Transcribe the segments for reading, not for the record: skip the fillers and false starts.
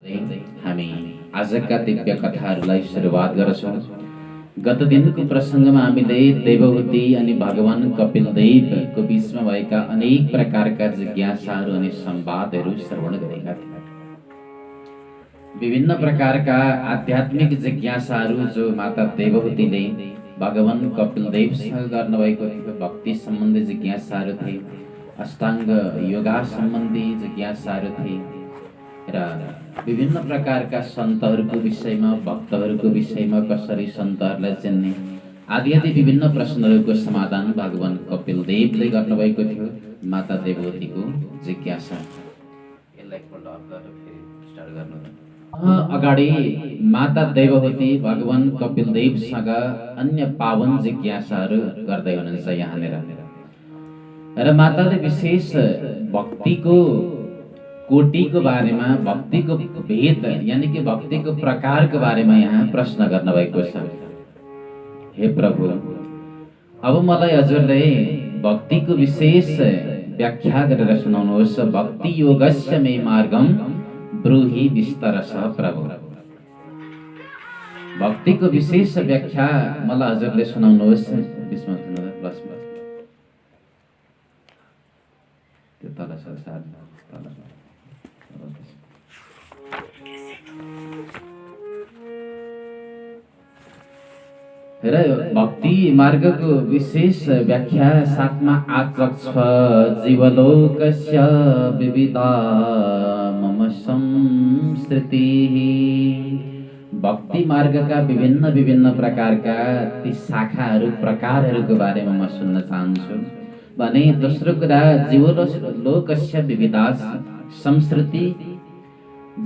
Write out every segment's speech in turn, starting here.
हामी आजका दिव्य कथाहरूलाई सुरुवात गर्छौँ। गत दिनको प्रसङ्गमा हामीले देवहूति अनि भगवान कपिलदेवको बीचमा भएका अनेक प्रकारका जिज्ञासाहरू अनि संवादहरू श्रवण गरेका थियौँ। विभिन्न प्रकारका आध्यात्मिक जिज्ञासाहरू जो माता देवहूतिले भगवान कपिलदेवसँग गर्नुभएको थियो, भक्ति सम्बन्धी जिज्ञासाहरू थिए, अष्टाङ्ग योगा सम्बन्धी जिज्ञासाहरू थिए र विभिन्न प्रकारका सन्तहरूको विषयमा, भक्तहरूको विषयमा, कसरी सन्तहरूलाई चिन्ने आदि आदि विभिन्न प्रश्नहरूको समाधान भगवान कपिलदेवले गर्नुभएको थियो। माता देवहूतिको जिज्ञासा अगाडि माता देवहूति भगवान कपिलदेवसँग अन्य पावन जिज्ञासाहरू गर्दै हुनुहुन्छ यहाँनिर। र माताले विशेष भक्तिको कोटिको बारेमा, भक्तिको भेद यानी कि भक्तिको प्रकारको बारेमा यहाँ प्रश्न गर्नुभएको छ। हे प्रभु, अब मलाई हजुरले भक्तिको विशेष व्याख्या गरेर सुनाउनुहोस्। भक्ति योगस्य मे मार्गम ब्रूहि विस्तरशः प्रभु। भक्तिको विशेष व्याख्या मलाई हजुरले सुनाउनुहोस्। बिचमा प्रश्न त्यो तल संसार तल र भक्ति मार्गको विशेष व्याख्या साथमा आचक्ष जीवलोकस्य विविधा मम संस्कृति। भक्ति मार्गका विभिन्न विभिन्न प्रकारका ती शाखाहरू, प्रकारहरूको बारेमा म सुन्न चाहन्छु भने। दोस्रो कुरा, जीवलोकस्य विविधा संस्कृति।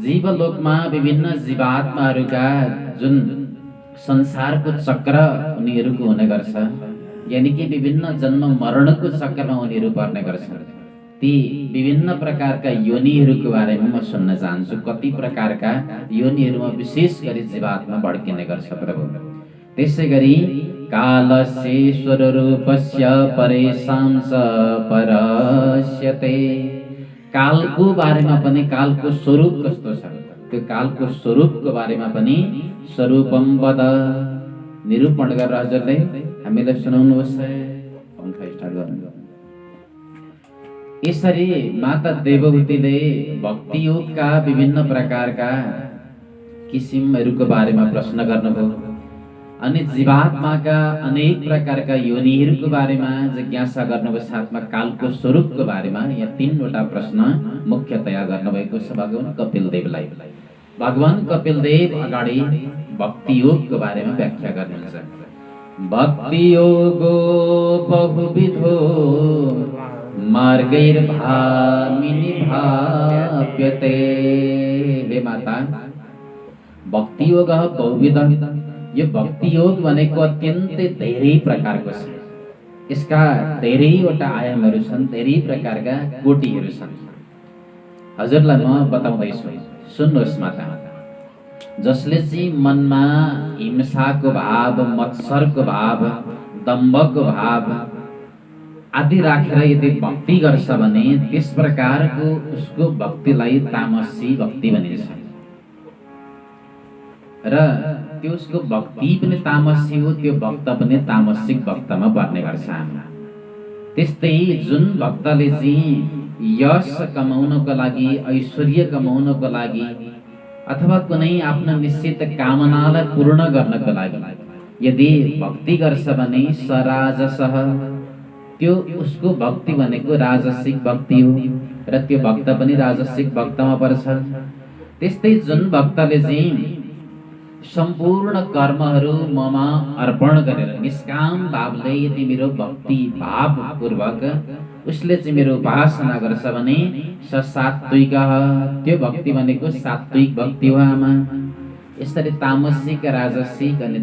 जीवलोकमा विभिन्न जीवात्माहरूका जुन संसारको चक्र उनीहरूको हुने गर्छ, यानी कि विभिन्न जन्म मरणको चक्रमा उनीहरू पर्ने गर्छन्। ती विभिन्न प्रकारका योनिहरूको बारेमा म सुन्न चाहन्छु। कति प्रकारका योनिहरूमा विशेष गरी जीवात्मा भड्किने गर्छ प्रभु। त्यसै गरी कालस्य स्वरूपस्य परेषां स परस्यते। कालको बारेमा पनि, कालको स्वरूप कस्तो छ त्यो कालको स्वरूपको बारेमा पनि स्वरूपम वद निरूपण गरेर हजुरले हामीलाई सुनाउनुहोस्। पंखा स्टार्ट गर्नु। यसरी माता देवहूतिले भक्ति योगका विभिन्न प्रकारका किसिमहरूको बारेमा प्रश्न गर्नुभयो अनि जीवात्माका अनेक प्रकारका योनिहरूको बारेमा जिज्ञासा गर्नुभयो। साथमा कालको स्वरूपको बारेमा यहाँ तीनवटा प्रश्न मुख्यतया गर्नुभएको छ भगवान कपिलदेवलाई। भगवान कपिलदेव अगाडि भक्ति योगको बारेमा व्याख्या गर्नुहुन्छ। भक्ति योगो बहुविधो मार्गैर्भामिनि भाव्यते। हे माता, भक्ति योग बहुविध। यो भक्ति योग भनेको अत्यन्तै धेरै प्रकारको छ। यसका धेरैवटा आयामहरू छन्, धेरै प्रकारका कोटिहरू छन्। हजुरलाई म बताउँदैछु, सुन्नुहोस् माता। जसले चाहिँ मनमा हिंसाको भाव, मत्सरको भाव, दम्भको भाव आदि राखेर यदि भक्ति गर्छ भने त्यस प्रकारको उसको भक्तिलाई तामसी भक्ति भनिन्छ। र त्यो उसको भक्ति पनि तामसी हो, त्यो भक्त पनि तामसिक भक्तमा पर्ने गर्छ। त्यस्तै जुन भक्तले चाहिँ यश कमाउनको लागि, ऐश्वर्य कमाउनको लागि अथवा कुनै आफ्नो निश्चित कामनालाई पूर्ण गर्नको लागि यदि भक्ति गर्छ भने सराजसः, त्यो उसको भक्ति भनेको राजसिक भक्ति हो र त्यो भक्त पनि राजसिक भक्तमा पर्छ। त्यस्तै जुन भक्तले चाहिँ सम्पूर्ण कर्महरू ममा अर्पण गरेर निष्काम भावले यदि मेरो भक्ति भाव पूर्वक उसले चाहिँ मेरो उपासना गर्छ भने स सात्विक, त्यो भक्ति भनेको सात्विक भक्ति हो आमा। यसरी तामसिक, राजसिक अनि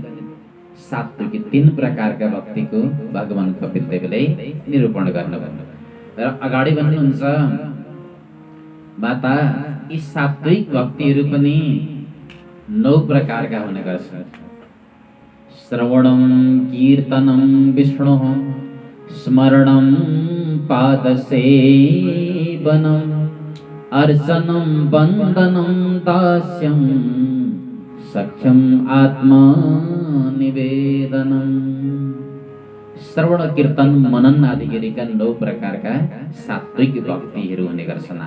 सात्विक तीन प्रकारका भक्तिको भगवान कपिलदेवले निरूपण गर्नुभयो। र अगाडि भन्नुहुन्छ, माता यी सात्विक भक्तिहरू पनि 9 प्रकारका हुने गर्छ। श्रवणम कीर्तनम विष्णुः स्मरणम पादसेवनम अर्चनं वन्दनं दास्यं सख्यम आत्मनिवेदनम। श्रवण कीर्तन मनन आदि गरेका 9 प्रकारका सात्विक भक्तिहरू हुने गर्छन्।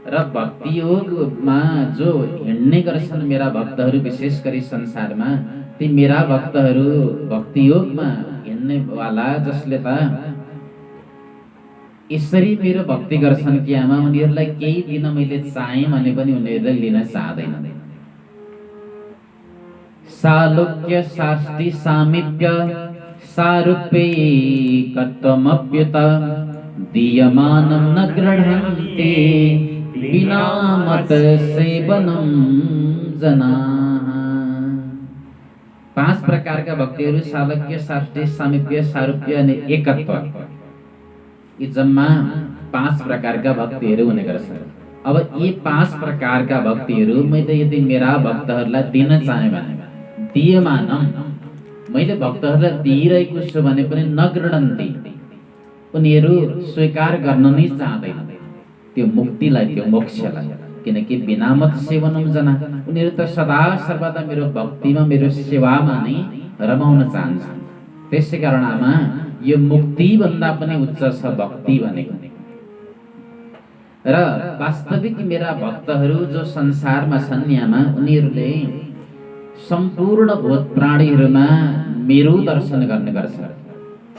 र भक्ति योगमा जो हिँड्ने गर्छन् मेरा भक्तहरू, विशेष गरी संसारमा ती मेरा भक्तहरू भक्ति योगमा हिँड्ने वाला जसले त यसरी मेरो भक्ति गर्छन् कि आमा उनीहरूलाई केही दिन मैले चाहे भने पनि उनीहरूले लिन चाहदैन। सालोक्य शास्ति सामिप्य सारूप्यैकत्वमप्युत दीयमानं न गृह्णन्ते विना मत सेवनं जनाः। 5 प्रकारका भक्तिहरू सालोक्य शास्ति सामिप्य सारूप्य अनि एकत्व, यी जम्मा 5 प्रकारका भक्तिहरू हुने गर्छन्। अब यी 5 प्रकारका भक्तिहरू मैले यदि मेरा भक्तहरूलाई दिन चाहे भने दीयमानम, मैले भक्तहरूलाई दिइरहेको छु भने पनि नगृह्णन्ति, उनीहरू स्वीकार गर्न नै चाहदैन त्यो मुक्तिलाई, त्यो मोक्षलाई। किनकि बिनामत सेवनम जना, उनीहरू त सदा सर्वदा मेरो भक्तिमा मेरो सेवामा नै रमाउन चाहन्छन्। त्यसै कारण आमा यो मुक्ति भन्दा पनि उच्च छ भक्ति भनेको। र वास्तविक मेरा भक्तहरू जो संसारमा छन् आमा, उनीहरूले सम्पूर्ण भूत प्राणीहरूमा मेरो दर्शन गर्ने गर्छ।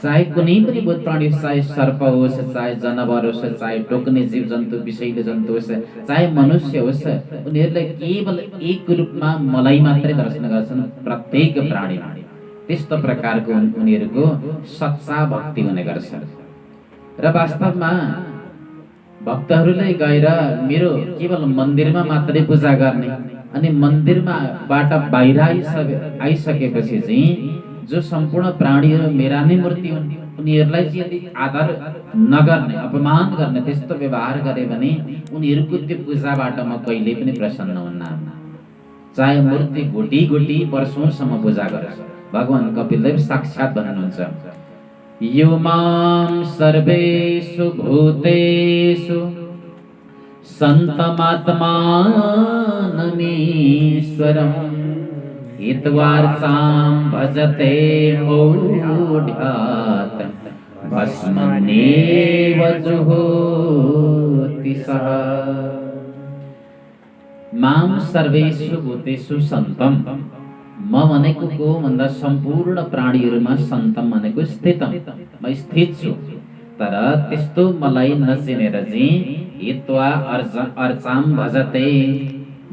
चाहे कुनै पनि भूत प्राणी, चाहे सर्प होस्, चाहे जनावर होस्, चाहे टोक्ने जीव जन्तु विषैले जन्तु होस्, चाहे मनुष्य होस्, उनीहरूले केवल एक रूपमा मलाई मात्रै दर्शन गर्छन्, प्रत्येक प्राणी। त्यस्तो प्रकारको उनीहरूको सच्चा भक्ति हुने गर्छ। र वास्तवमा भक्तहरूले गएर मेरो केवल मन्दिरमा मात्रै पूजा गर्ने अनि मन्दिरमा बाट बाहिर आइसकेपछि चाहिँ जो सम्पूर्ण प्राणीहरू मेरा नै मूर्ति हुन्, उनीहरूलाई चाहिँ यदि आदर नगर्ने, अपमान गर्ने, त्यस्तो व्यवहार गरे भने उनीहरूको त्यो पूजाबाट म कहिले पनि प्रसन्न हुन्न। चाहे मूर्ति घोटी घोटी वर्षौंसम्म पूजा गरोस्, भगवान कपिलदेव साक्षात भन्नुहुन्छ, यो मां सर्वेषु भूतेषु सन्तमात्मानमीश्वरम् हित्वार्चां भजते मूढ्यात् भस्मन्येव जुहोति सः। मां सर्वेषु भूतेषु सन्तम, म भनेको को भन्दा सम्पूर्ण प्राणीहरूमा सन्तम भनेको स्थितम, म स्थित छु। तर त्यस्तो मलाई नचिनेर चाहिँ हित्वा अर्चाम भजते,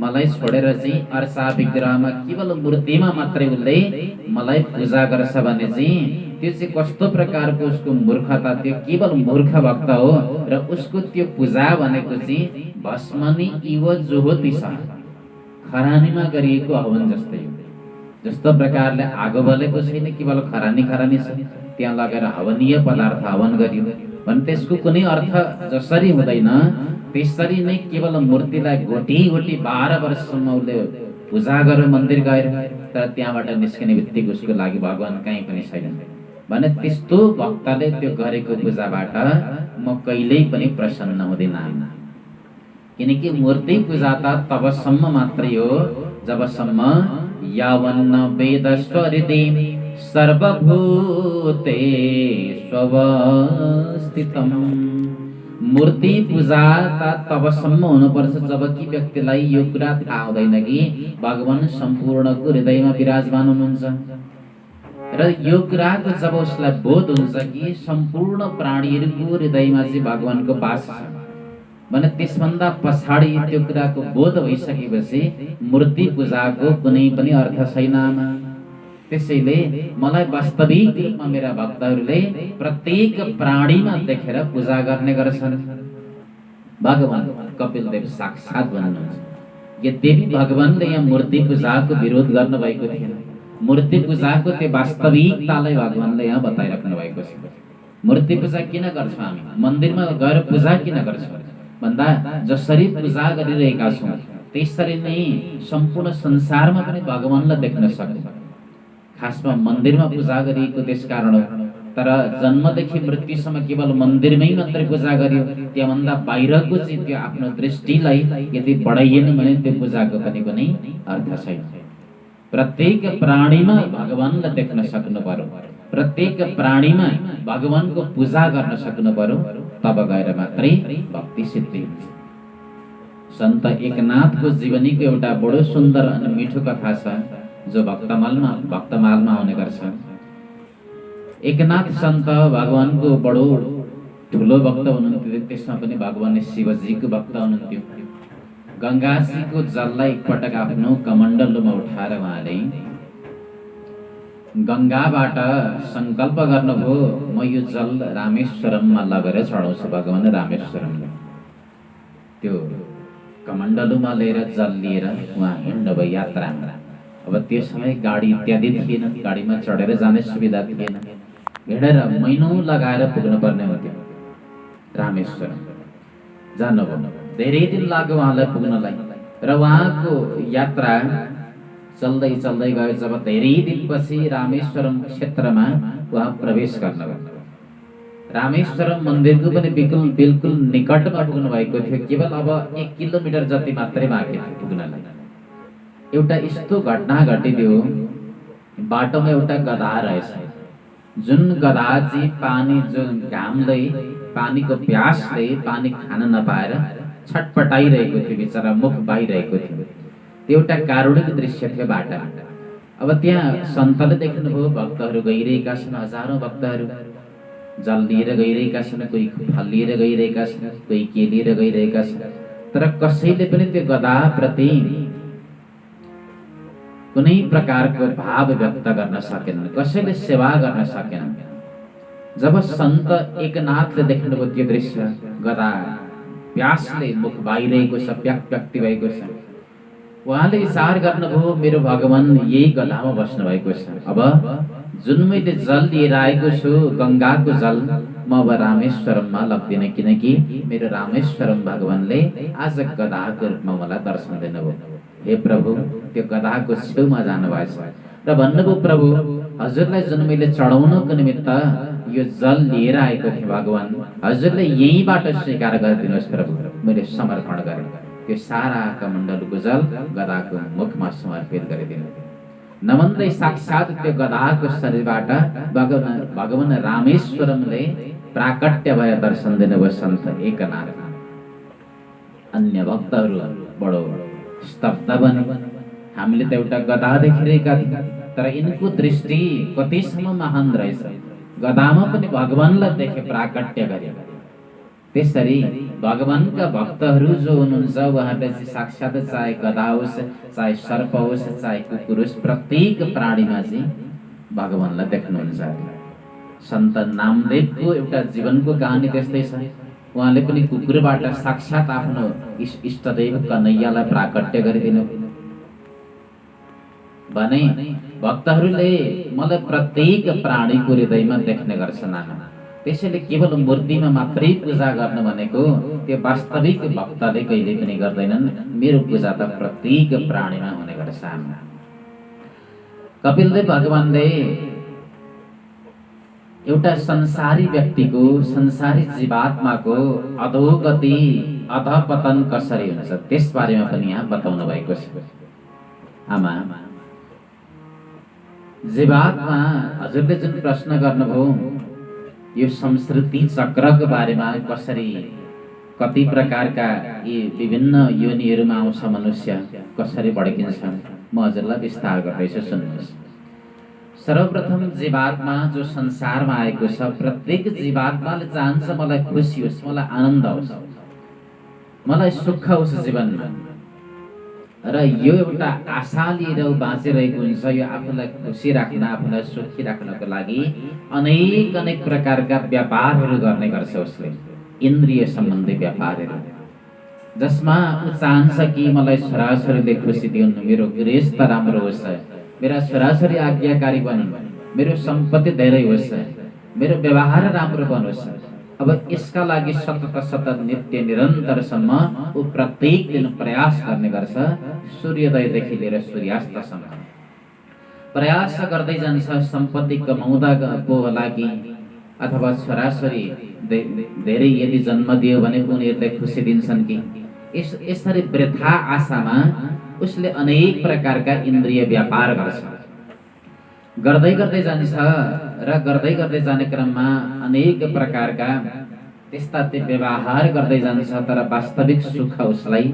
मलाई छोडेर चाहिँ अर्चा विग्रहमा केवल मूर्तिमा मात्रै उसले मलाई पूजा गर्छ भने चाहिँ त्यो चाहिँ कस्तो प्रकारको उसको मूर्खता, त्यो केवल मूर्ख भक्त हो। र उसको त्यो पूजा भनेको चाहिँ भस्मनी इव जुहोति सः, खरानीमा गरिएको हवन जस्तै हो। जस्तो प्रकारले आगो बलेको छैन, केवल खरानी खरानी छ, त्यहाँ लगेर हवनीय पदार्थ हवन गरियो भने त्यसको कुनै अर्थ जसरी हुँदैन, त्यसरी नै केवल मूर्तिलाई घोटी घोटी 12 वर्षसम्म उसले पूजा गरेर मन्दिर गएर, तर त्यहाँबाट निस्किने बित्तिकै उसको लागि भगवान कहीँ पनि छैन भने त्यस्तो भक्तले त्यो गरेको पूजाबाट म कहिल्यै पनि प्रसन्न हुँदिन। किनकि मूर्ति पूजा त तबसम्म मात्रै हो जबसम्म यावन्न वेद स्वहृदि सर्वभूतेष्वस्थितम्। मूर्ति पूजा तबसम्म हुनुपर्छ जबकि व्यक्तिलाई यो कुरा थाहा हुँदैन कि भगवान सम्पूर्णको हृदयमा विराजमान हुनुहुन्छ। र यो कुराको जब उसलाई बोध हुन्छ कि सम्पूर्ण प्राणीहरूको हृदयमा चाहिँ भगवानको वास छ भने त्यसभन्दा पछाडि त्यो कुराको बोध भइसकेपछि मूर्ति पूजाको कुनै पनि अर्थ छैन। त्यसैले मलाई वास्तविक रूपमा मेरा भक्तहरूले प्रत्येक प्राणीमा देखेर पूजा गर्ने गर्छन्। भगवान कपिलदेव साक्षात भन्नुहुन्छ, यद्यपि भगवानले यहाँ मूर्ति पूजाको विरोध गर्नुभएको थिएन, मूर्ति पूजाको त्यो वास्तविकतालाई भगवानले यहाँ बताइराख्नु भएको छ। मूर्ति पूजा किन गर्छौँ हामी, मन्दिरमा गएर पूजा किन गर्छौँ भन्दा जसरी पूजा गरिरहेका छौँ त्यसरी नै सम्पूर्ण संसारमा पनि भगवानलाई देख्न सक्छौँ। खासमा मन्दिरमा पूजा गरिएको त्यसकारण हो तर जन्मदेखि मृत्युसम्म केवल मन्दिरमै मात्रै पूजा गर्यो, त्यहाँभन्दा बाहिरको चाहिँ त्यो आफ्नो दृष्टिलाई यदि बढाइएन भने त्यो पूजाको पनि कुनै अर्थ छैन। प्रत्येक प्राणीमा भगवानलाई देख्न सक्नु पर्यो, प्रत्येक प्राणीमा भगवानको पूजा गर्न सक्नु पर्यो, तब गएर मात्रै भक्ति सिद्धि हुन्छ। सन्त एकनाथको जीवनीको एउटा बडो सुन्दर अनि मिठो कथा छ जो भक्तमालमा आउने गर्छ। एकनाथ सन्त भगवानको बडो ठुलो भक्त हुनुहुन्थ्यो, त्यसमा पनि भगवान शिवजीको भक्त हुनुहुन्थ्यो। गङ्गाजीको जललाई एकपटक आफ्नो कमण्डलुमा उठाएर उहाँले गङ्गाबाट सङ्कल्प गर्नुभयो, म यो जल रामेश्वरममा लगेर चढाउँछु भगवान रामेश्वरममा। त्यो कमण्डलुमा लिएर जल लिएर उहाँ हिँड्नुभयो यात्रामा। अब त्यो समय गाडी इत्यादि थिएन, गाडीमा चढेर जाने सुविधा थिएन, हिँडेर महिनौँ लगाएर पुग्नुपर्ने हुन्थ्यो रामेश्वरम। जानुभयो, धेरै दिन लाग्यो उहाँलाई पुग्नलाई, र उहाँको यात्रा चल्दै चल्दै गयो। जब धेरै दिनपछि रामेश्वरम क्षेत्रमा उहाँ प्रवेश गर्नुभयो, रामेश्वरम मन्दिरको पनि बिल्कुल निकटमा पुग्नु भएको थियो। केवल अब 1 किलोमिटर जति मात्रै बाँकी थियो पुग्नलाई। एउटा यस्तो घटना घटिदियो, बाटोमा एउटा गधा रहेछ, जुन गधा चाहिँ पानी, जुन घामले पानीको प्यासले पानी खान नपाएर छटपटाइरहेको थियो, बिचरा मुख बाहिरहेको थियो। त्यो एउटा कारुणिक दृश्य थियो बाटामा। अब त्यहाँ सन्तले देख्नुभयो भक्तहरू गइरहेका छन्, हजारौं भक्तहरू जल लिएर गइरहेका छन्, कोही फल लिएर गइरहेका छन्, कोही के लिएर गइरहेका छन्, तर कसैले पनि त्यो गधाप्रति कुनै प्रकारको भाव व्यक्त गर्न सकेनन्, कसैले सेवा गर्न सकेनन्। जब सन्त एकनाथले देख्नुभयो त्यो दृश्य, गधा प्यासले मुख बाहिरहेको छ, व्यक्ति भएको छ, उहाँले विचार गर्नुभयो मेरो भगवान यही गधामा बस्नु भएको छ। अब जुन मैले जल लिएर आएको छु गङ्गाको जल, म अब रामेश्वरममा लग्दिनँ, किनकि मेरो रामेश्वरम भगवानले आज गधाको रूपमा मलाई दर्शन दिनुभयो। हे प्रभु, त्यो गधाको छेउमा जानुभएछ र भन्नुभयो, प्रभु हजुरलाई जुन मैले चढाउनको निमित्त यो जल लिएर आएको थिएँ भगवान, हजुरले यहीँबाट स्वीकार गरिदिनुहोस् प्रभु, मैले समर्पण गरेँ। त्यो सारा कमण्डलुको जल गधाको मुखमा समर्पित गरिदिनु। नमन्दै साक्षात त्यो गधाको शरीरबाट भगवान रामेश्वरमले प्राकट्य भएर दर्शन दिनुभयो सन्त एकनाथ। अन्य भक्तहरू बडो स्तब्ध बने। हामीले त एउटा गधा देखिरहेका थियौँ, तर यिनको दृष्टि कतिसम्म महान रहेछ। गधामा पनि भगवानलाई देखे, प्राकट्य गरे। त्यसरी भगवानका भक्तहरू जो हुनुहुन्छ उहाँहरूले चाहिँ साक्षात चाहे गधा होस्, चाहे सर्प होस्, चाहे कुकुर होस्, प्रत्येक प्राणीमा चाहिँ भगवानलाई देख्नुहुन्छ। सन्त नामदेवको एउटा जीवनको कहानी त्यस्तै छ। उहाँले पनि कुकुरबाट साक्षात आफ्नो इष्टदेव कन्हैयालाई प्राकट्य गरिदिनु भने भक्तहरूले मलाई प्रत्येक प्राणीको हृदयमा देख्ने गर्छन्। त्यसैले केवल मूर्तिमा मात्रै पूजा गर्न भनेको त्यो वास्तविक भक्तले कहिले पनि गर्दैनन्। मेरो पूजा त प्रत्येक प्राणीमा हुने गर्छ। कपिलदेव भगवानले एउटा संसारी व्यक्तिको, संसारी जीवात्माको अधोगति, अधपतन कसरी हुन्छ त्यस बारेमा पनि यहाँ बताउनु भएको छ। आमा, जीवात्मा हजुरले जुन प्रश्न गर्नुभयो यो संस्कृति चक्रको बारेमा, कसरी कति प्रकारका यी विभिन्न योनिहरूमा आउँछ मनुष्य, कसरी भड्किन्छ, म हजुरलाई विस्तार गर्दैछु, सुन्नुहोस्। सर्वप्रथम जीवात्मा जो संसारमा आएको छ, प्रत्येक जीवात्माले चाहन्छ मलाई खुसी होस्, मलाई आनन्द होस्, मलाई सुख होस् जीवनमा, र यो एउटा आशा लिएर बाँचिरहेको हुन्छ। यो आफूलाई खुसी राख्न, आफूलाई सुखी राख्नको लागि अनेक प्रकारका व्यापारहरू गर्ने गर्छ उसले, इन्द्रिय सम्बन्धी व्यापारहरू, जसमा ऊ चाहन्छ कि मलाई छोराछोरीले खुसी दिउन्, मेरो गृहस्थ राम्रो होस्, मेरा छोराछोरी आज्ञाकारी बनुन्, मेरो सम्पत्ति धेरै होस्, मेरो व्यवहार राम्रो बनोस्। अब यसका लागि सतत नित्य निरन्तरसम्म ऊ प्रत्येक दिन प्रयास गर्ने गर्छ। सूर्योदयदेखि लिएर सूर्यास्तसम्म प्रयास गर्दै जान्छ। सम्पत्ति कमाउँदा पो होला कि अथवा छोराछोरी धेरै यदि जन्म दियो भने उनीहरूले खुसी दिन्छन् कि यसरी वृथा आशामा उसले अनेक प्रकारका इन्द्रिय व्यापार गर्छ, गर्दै गर्दै जान्छ र गर्दै गर्दै जाने क्रममा अनेक प्रकारका त्यस्ता व्यवहार गर्दै जान्छ, तर वास्तविक सुख उसलाई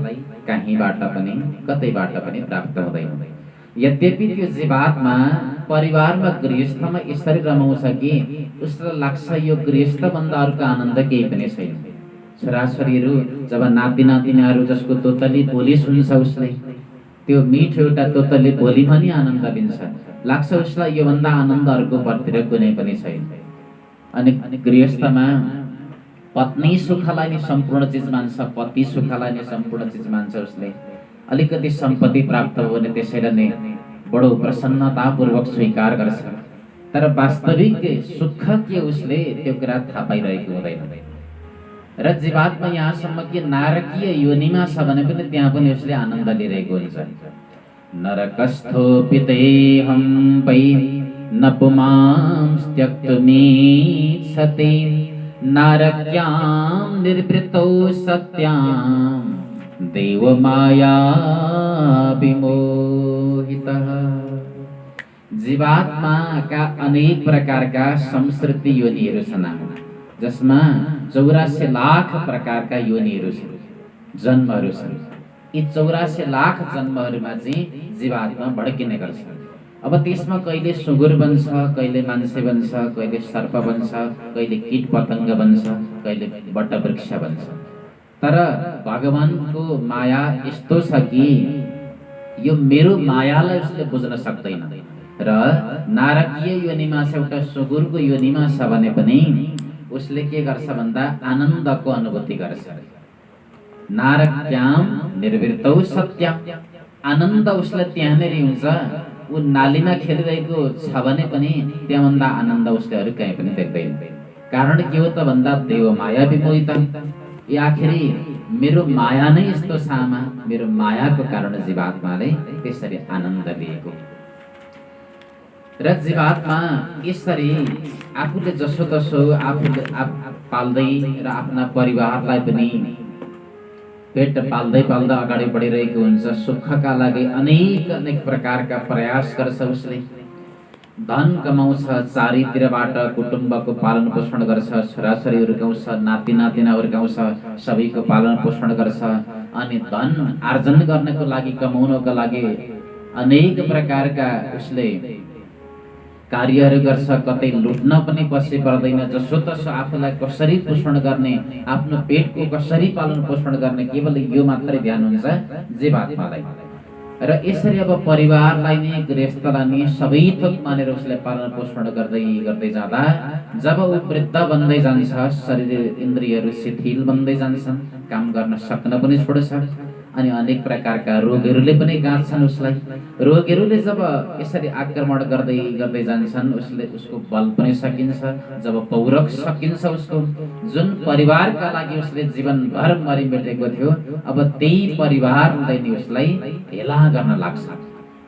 कहीँबाट पनि कतैबाट पनि प्राप्त हुँदैन। यद्यपि त्यो जीवात्मा परिवारमा गृहस्थमा यसरी रमाउँछ कि उसलाई लाग्छ यो गृहस्थभन्दा अर्को आनन्द केही पनि छैन। छोराछोरीहरू जब नाति नातिनाहरू जसको तोतली बोली सुन्छ उसले त्यो मिठो एउटा तोतली बोलीमा नि आनन्द लिन्छ, लाग्छ उसलाई योभन्दा आनन्द अर्को पतिर कुनै पनि छैन। अनि गृहस्थमा पत्नी सुखलाई नै सम्पूर्ण चिज मान्छ, पति सुखलाई नै सम्पूर्ण चिज मान्छ। उसले अलिकति सम्पत्ति प्राप्त हो भने त्यसैले नै बडो प्रसन्नतापूर्वक स्वीकार गर्छ, तर वास्तविक सुख के उसले त्यो कुरा थाहा पाइरहेको हुँदैन। र जीवात्मा यहाँसम्म कि नारकीय योनिमा छ भने पनि त्यहाँ पनि उसले आनन्द लिइरहेको हुन्छ। नरकस्थोपितेऽहं वै न पुमांस्त्यक्तुमीच्छते नारक्यां निर्वृतौ सत्यां देवमाया विमोहितः। जीवात्मा का अनेक प्रकारका संस्कृति योनिहरू छन्, जसमा 84 लाख प्रकारका योनिहरू छन्, जन्महरू छन्। यी 84 लाख जन्महरूमा चाहिँ जीवात्मा भड्किने गर्छ। अब त्यसमा कहिले सुँगुर बन्छ, कहिले मान्छे बन्छ, कहिले सर्प बन्छ, कहिले कीट पतंग बन्छ, कहिले वटवृक्ष बन्छ। तर भगवानको माया यस्तो छ कि यो मेरो मायालाई उसले बुझ्न सक्दैन। र नारकीय योनिमा छ, एउटा सुँगुरको योनिमा छ भने पनि उसले के गर्छ भन्दा आनन्दको अनुभूति गर्छ। नारक्याम निर्वृतौ सत्यम, आनन्द उसलाई त्यहाँनेर हुन्छ। ऊ नालीमा खेलिरहेको छ भने पनि त्यहाँभन्दा आनन्द उसले अरू कहीँ पनि देख्दैन। कारण के हो त भन्दा देव माया विमोहित, आखिरी मेरो माया नै यस्तो छ आमा, मेरो मायाको कारण जीवात्माले त्यसरी आनन्द लिएको। र जीवात्मा यसरी आफूले जसोतसो आफूले पाल्दै र आफ्ना परिवारलाई पनि पेट पाल्दै पाल्दै अगाडि बढिरहेको हुन्छ। सुखका लागि अनेक अनेक प्रकारका प्रयास गर्छ उसले। धन कमाउँछ, चारैतिरबाट कुटुम्बको पालन पोषण गर्छ, छोराछोरी हुर्काउँछ, नाति नातिना हुर्काउँछ, सबैको पालन पोषण गर्छ। अनि धन आर्जन गर्नको लागि, कमाउनको लागि अनेक प्रकारका उसले कार्यहरू गर्छ। कतै लुट्न पनि पछि पर्दैन, जसोतसो आफूलाई कसरी पोषण गर्ने, आफ्नो पेटको कसरी पालन पोषण गर्ने, केवल यो मात्रै ध्यान हुन्छ जीवात्मालाई। र यसरी अब परिवारलाई नै, गृहस्थलाई नै सबै थोक मानेर उसले पालन पोषण गर्दै गर्दै जाँदा जब ऊ वृद्ध बन्दै जान्छ, शरीर इन्द्रियहरू शिथिल बन्दै जान्छन्, काम गर्न सक्न पनि छोड्छ। अनि अनेक प्रकारका रोगहरूले पनि गाँच्छन् उसलाई। रोगहरूले जब यसरी आक्रमण गर्दै गर्दै जान्छन्, उसको बल पनि सकिन्छ। जब पौरख सकिन्छ, उसको जुन परिवारका लागि उसले जीवनभर मरिमेटेको थियो, अब त्यही परिवारलाई नै उसलाई हेला गर्न लाग्छ।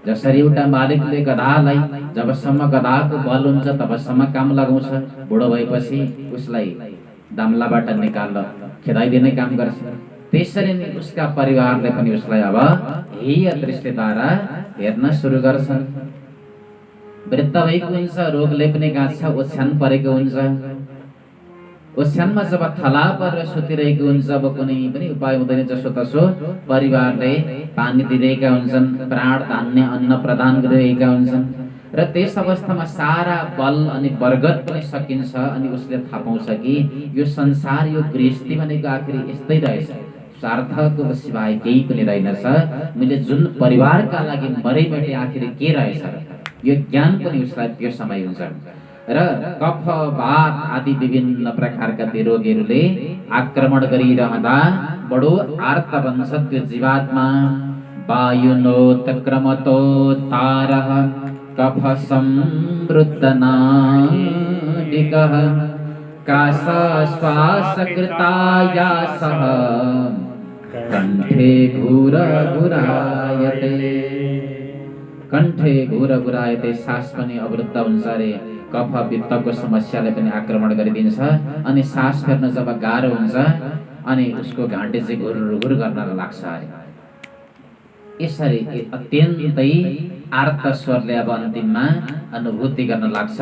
जसरी एउटा मालिकले गधालाई जबसम्म गधाको बल हुन्छ तबसम्म काम लगाउँछ, बुढो भएपछि उसलाई दाम्लाबाट निकाल्न खेदाइदिने काम गर्छ। त्यसरी नै उसका परिवारले पनि उसलाई अब हेय दृष्टिद्वारा हेर्न सुरु गर्छन्। वृद्ध भएको हुन्छ, रोगले पनि गाँच्छ, ओछ्यान परेको हुन्छ। ओछ्यानमा जब थला परेर सुतिरहेको हुन्छ, अब कुनै पनि उपाय हुँदैन, जसोतसो परिवारले पानी दिइरहेका हुन्छन्, प्राण धान्य अन्न प्रदान गरिरहेका हुन्छन्। र त्यस अवस्थामा सारा बल अनि बरगत पनि सकिन्छ। अनि उसले थाहा पाउँछ कि यो संसार, यो गृहस्थी भनेको आखिर यस्तै रहेछ, स्वार्थको सिवाय केही पनि रहेनछ। मैले जुन परिवारका लागि मरिमेटे आखिर के रहेछ, यो ज्ञान पनि उसलाई त्यो समय हुन्छ। र कफ वात आदि विभिन्न प्रकारका रोगहरूले आक्रमण गरिरहँदा बडो आर्त बन्छ त्यो जीवात्मा। वायुनोत्क्रमतो तारः कफ समृद्धनादिकः काश श्वासकृतायासः कंठे घूर घुरायते। कंठे घूर घुरायते, सास पनि अवरुद्ध हुन्छ रे। कफ पित्तको समस्याले पनि आक्रमण गरिदिन्छ अनि सास फेर्न जब गाह्रो हुन्छ अनि उसको घाँटी चाहिँ घुर गर्न लाग्छ अरे। यसरी अत्यन्तै आर्त स्वरले अब अन्तिममा अनुभूति गर्न लाग्छ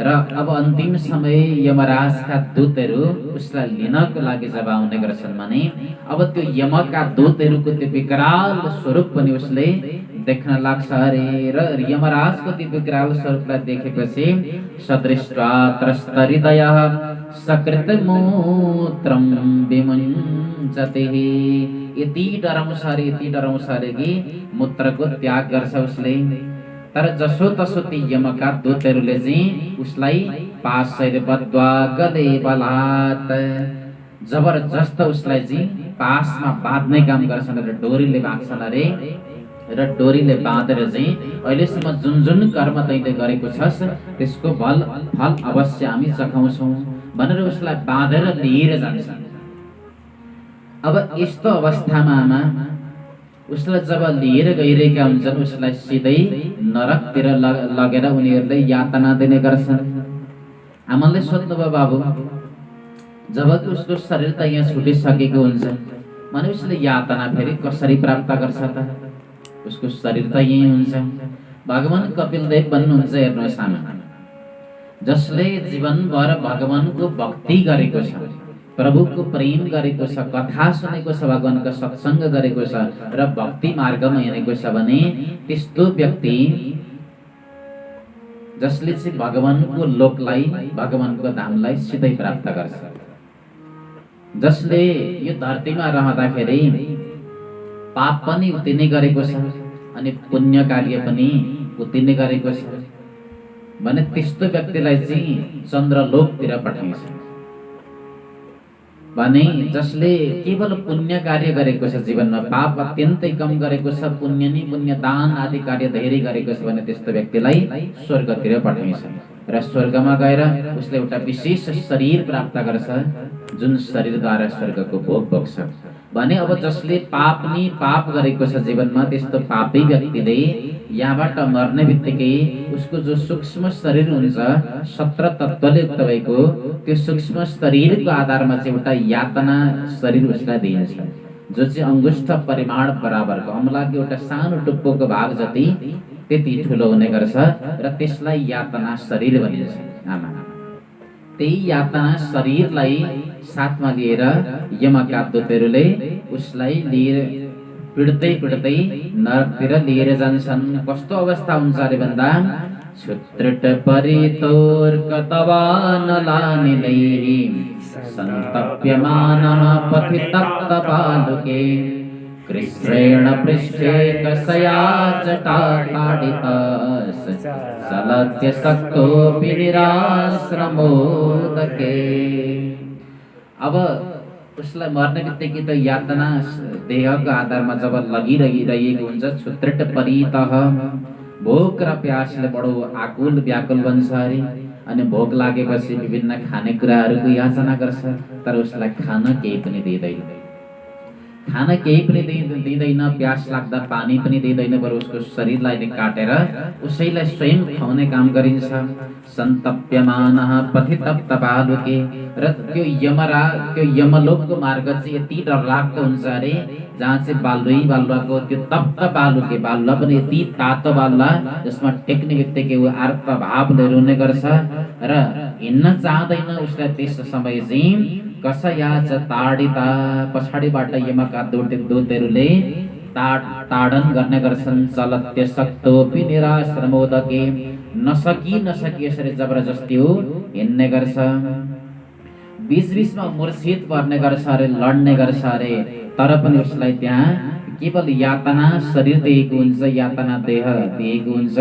र अब अन्तिम समय यमराजका दूतहरू उसलाई लिनको लागि जब आउने गर्छन् भने अब त्यो यमका दूतहरूको त्यो विकराल स्वरूप पनि उसले देख्न लाग्छ अरे। र यमराजको त्यो विकराल स्वरूपलाई देखेपछि सदृष्ट्वा त्रस्तहृदयः सकृतमूत्रं विमुञ्चते, यति डराउँछ अरे कि मूत्रको त्याग गर्छ उसले। तर जसो तसो ती यमका दूतहरूले चाहिँ उसलाई पाशैर बद्वा गले बलात् जबरजस्त उसलाई चाहिँ पासमा बाँध्ने काम गर्छन् र डोरीले बाँध्छन् अरे। र डोरीले बाँधेर चाहिँ अहिलेसम्म जुन जुन कर्म तैँले गरेको छस् त्यसको फल अवश्य हामी चखाउँछौँ भनेर उसलाई बाँधेर लिएर जान्छन्। अब यस्तो अवस्थामा उसलाई जब लिएर गइरहेका हुन्छन् उसलाई सिधै नरकतिर लगेर उनीहरूले यातना दिने गर्छन्। आमाले सोध्नुभयो बाबु जब उसको शरीर त यहाँ छुटिसकेको हुन्छ भने उसले यातना फेरि कसरी प्राप्त गर्छ त? उसको शरीर त यही हुन्छ। भगवान कपिलदेव भन्नुहुन्छ हेर्नुहोस् आमा, जसले जीवनभर भगवानको भक्ति गरेको छ, प्रभुको प्रेम गरेको छ, कथा सुनेको छ, भगवानको सत्संग गरेको छ र भक्ति मार्गमा हिँडेको छ भने त्यस्तो व्यक्ति जसले चाहिँ भगवानको लोकलाई भगवानको धामलाई सिधै प्राप्त गर्छ। जसले यो धरतीमा रहँदाखेरि पाप पनि उति नै गरेको छ अनि पुण्य कार्य पनि उति नै गरेको छ भने त्यस्तो व्यक्तिलाई चाहिँ चन्द्रलोकतिर पठाइन्छ। भने जसले केवल पुण्य कार्य गरेको छ, जीवनमा पाप अत्यन्तै कम गरेको छ, पुण्य नि पुण्य दान आदि कार्य धेरै गरेको छ भने त्यस्तो व्यक्तिलाई स्वर्गतिर पठाइन्छ र स्वर्गमा गएर उसले एउटा विशेष शरीर प्राप्त गर्छ जुन शरीरद्वारा स्वर्गको भोग भोग्छ। भने अब जसले पाप नि पाप गरेको छ जीवनमा त्यस्तो पापी व्यक्तिले यहाँबाट मर्ने बित्तिकै उसको जो सूक्ष्म शरीर हुन्छ 17 तत्त्वले युक्त भएको त्यो सूक्ष्म शरीरको आधारमा चाहिँ एउटा यातना शरीर उसलाई दिइन्छ जो चाहिँ अंगुष्ठ परिमाण बराबरको अमलाको एउटा सानो टुप्पोको भाग जति त्यति ठुलो हुने गर्छ र त्यसलाई यातना शरीर भनिन्छ। आमा त्यही यातना शरीरलाई साथमा लिएर यमका दूतहरूले उसलाई लिएर पिड्दै नरकतिर लिएर जान्छन्। कस्तो अवस्था हुन्छ अरे भन्दा छुत्रिट परितोर कतवानलानिलैः सन्तप्यमानः पथितप्त बालुके कृष्णेण पृष्ठे कसया जटाताडितः सलत्य सक्तोऽपि निराश्रमोदके। अब उसलाई मर्ने बित्तिकै त यातना देहको आधारमा जब लगिरहेको हुन्छ छुत्रिट परितः भोक र प्यासले बडो आकुल व्याकुल बन्छ अरे अनि भोक लागेपछि विभिन्न खानेकुराहरूको याचना गर्छ तर उसलाई खान केही पनि दिँदैन, खाना केही पनि दिँदैन, प्यास लाग्दा पानी पनि दिँदैन, बरु उसको शरीरलाई नै काटेर उसैलाई स्वयं खुवाउने काम गरिन्छ। सन्तप्यमानः पथितप्त बालुके र त्यो यमलोकको मार्ग चाहिँ यति डरलाग्दो हुन्छ अरे जहाँ चाहिँ बालुवाको त्यो तप्त बालुके बालुवा पनि यति तातो बालुवा जसमा टेक्ने बित्तिकै ऊ आर्त भावले रुने गर्छ र हिँड्न चाहँदैन। उसलाई त्यस समय चाहिँ कसया च ताडिता पछाडिबाट यमका दूतहरूले ताडन गर्ने गर्छन्। चलत्य सक्तोऽपि निराश्रमोदके नसकी यसरी जबरजस्ती हो हिँड्ने गर्छ। बीचमा मूर्छित पर्ने गर्छ अरे, लड्ने गर्छ अरे, तर पनि उसलाई त्यहाँ केवल यातना शरीर दिएको हुन्छ, यातना देह दिएको हुन्छ,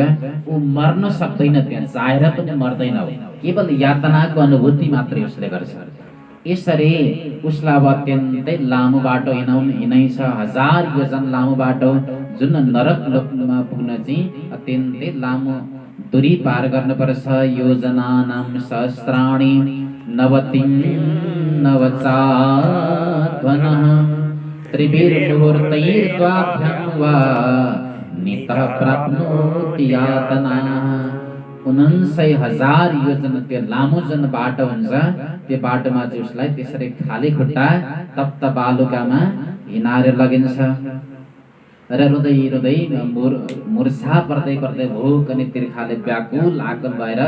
ऊ मर्न सक्दैन, त्यहाँ चाहेर पनि मर्दैन, केवल यातनाको अनुभूति मात्रै उसले गर्छ। यसरी उसलाई अब अत्यन्तै लामो बाटो हिँडाइछ, 1000 योजन लामो बाटो जुन नरक लोकमा पुग्न चाहिँ अत्यन्तै लामो दूरी पार गर्नुपर्छ। योजनानां सहस्राणि नवतिं नवचाध्वनः त्रिभिर्मुहूर्तैर्द्वाभ्यां वा नितः प्राप्नोति यातनाः। 49,000 योजना त्यो लामो जुन बाटो हुन्छ त्यो बाटोमा चाहिँ उसलाई त्यसरी खाली खुट्टा तप्त बालुकामा हिँडाएर लगिन्छ र रुँदै रुँदै मुर्छा पर्दै पर्दै भोक अनि तिर्खाले व्याकुल आकुल भएर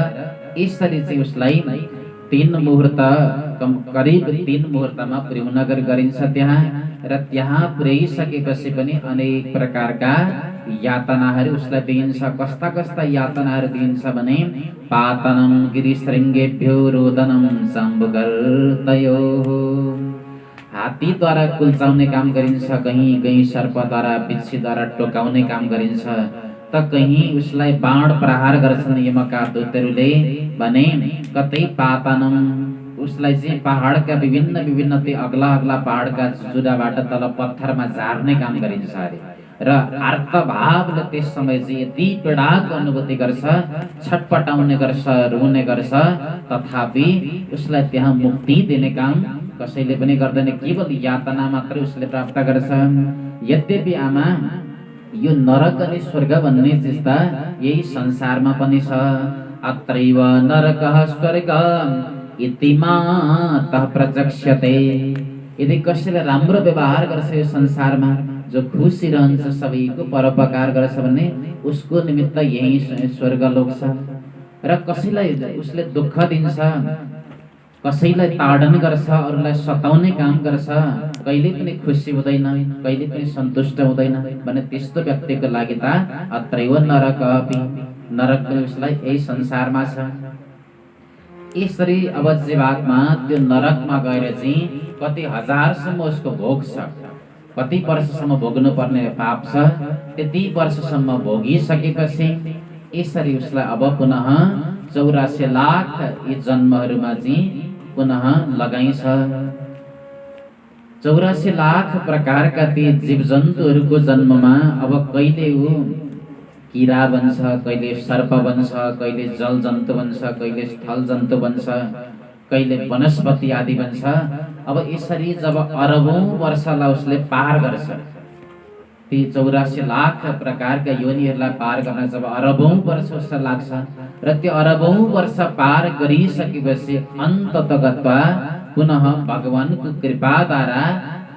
यसरी चाहिँ उसलाई 3 मुहूर्त करिब 3 मुहूर्तमा पुर्याउन गरिन्छ त्यहाँ र त्यहाँ पुर्याइसकेपछि पनि अनेक प्रकारका यातनाहरू उसलाई दिइन्छ। कस्ता कस्ता यातनाहरू दिइन्छ भने पातनम गिरिशृङ्गेभ्यो रोदनम शम्भुगर्तयो, हात्तीद्वारा कुल्चाउने काम गरिन्छ, कहीँ कहीँ सर्पद्वारा बिच्छीद्वारा टोकाउने काम गरिन्छ, त कहीँ उसलाई बाण प्रहार गर्छन् यमका दूतहरूले भने कतै पातनम उसलाई चाहिँ पहाडका विभिन्न विभिन्न त्यो अग्ला अग्ला पहाडका जुराबाट तल पत्थरमा झार्ने काम गरिन्छ अरे र आर्तभावले त्यस समय चाहिँ यति पीडाको अनुभूति गर्छ, छटपटाउने गर्छ, रुने गर्छ, तथापि उसलाई त्यहाँ मुक्ति दिने काम कसैले पनि गर्दैन, केवल यातना मात्रै उसले प्राप्त गर्छ। यद्यपि आमा यो नरक अनि स्वर्ग भन्ने चिज त यही संसारमा पनि छ। अत्रैव नरकः स्वर्गः इति मातः प्रचक्ष्यते, यदि कसैले राम्रो व्यवहार गर्छ यो संसारमा, जो खुसी रहन्छ, सबैको परोपकार गर्छ भने उसको निमित्त यही स्वर्गलोक छ। र कसैलाई उसले दुःख दिन्छ, कसैलाई ताडन गर्छ, अरूलाई सताउने काम गर्छ, कहिले पनि खुसी हुँदैन, कहिले पनि सन्तुष्ट हुँदैन भने त्यस्तो व्यक्तिको लागि त अत्रैव नरक अपि, नरक उसलाई यही संसारमा छ। यसरी अब जीवात्मा त्यो नरकमा गएर चाहिँ कति हजारसम्म उसको भोग छ, कति वर्षसम्म भोग्नु पर्ने पाप छ, त्यति वर्षसम्म भोगिसकेपछि यसरी उसलाई अब पुनः 84 लाख यी जन्महरूमा चाहिँ पुनः लगाइन्छ। 84 लाख प्रकारका ती जीव जन्तुहरूको जन्ममा अब कहिले ऊ किरा बन्छ, कहिले सर्प बन्छ, कहिले जल जन्तु बन्छ, कहिले स्थल जन्तु बन्छ, कहिले वनस्पति आदि बन्छ। अब यसरी जब अरबौं वर्षलाई उसले पार गर्छ, ती 84 लाख प्रकारका योनिहरूलाई पार गर्न जब अरबौं वर्ष उसलाई लाग्छ र त्यो अरबौं वर्ष पार गरिसकेपछि अन्ततगत्वा पुनः भगवानको कृपाद्वारा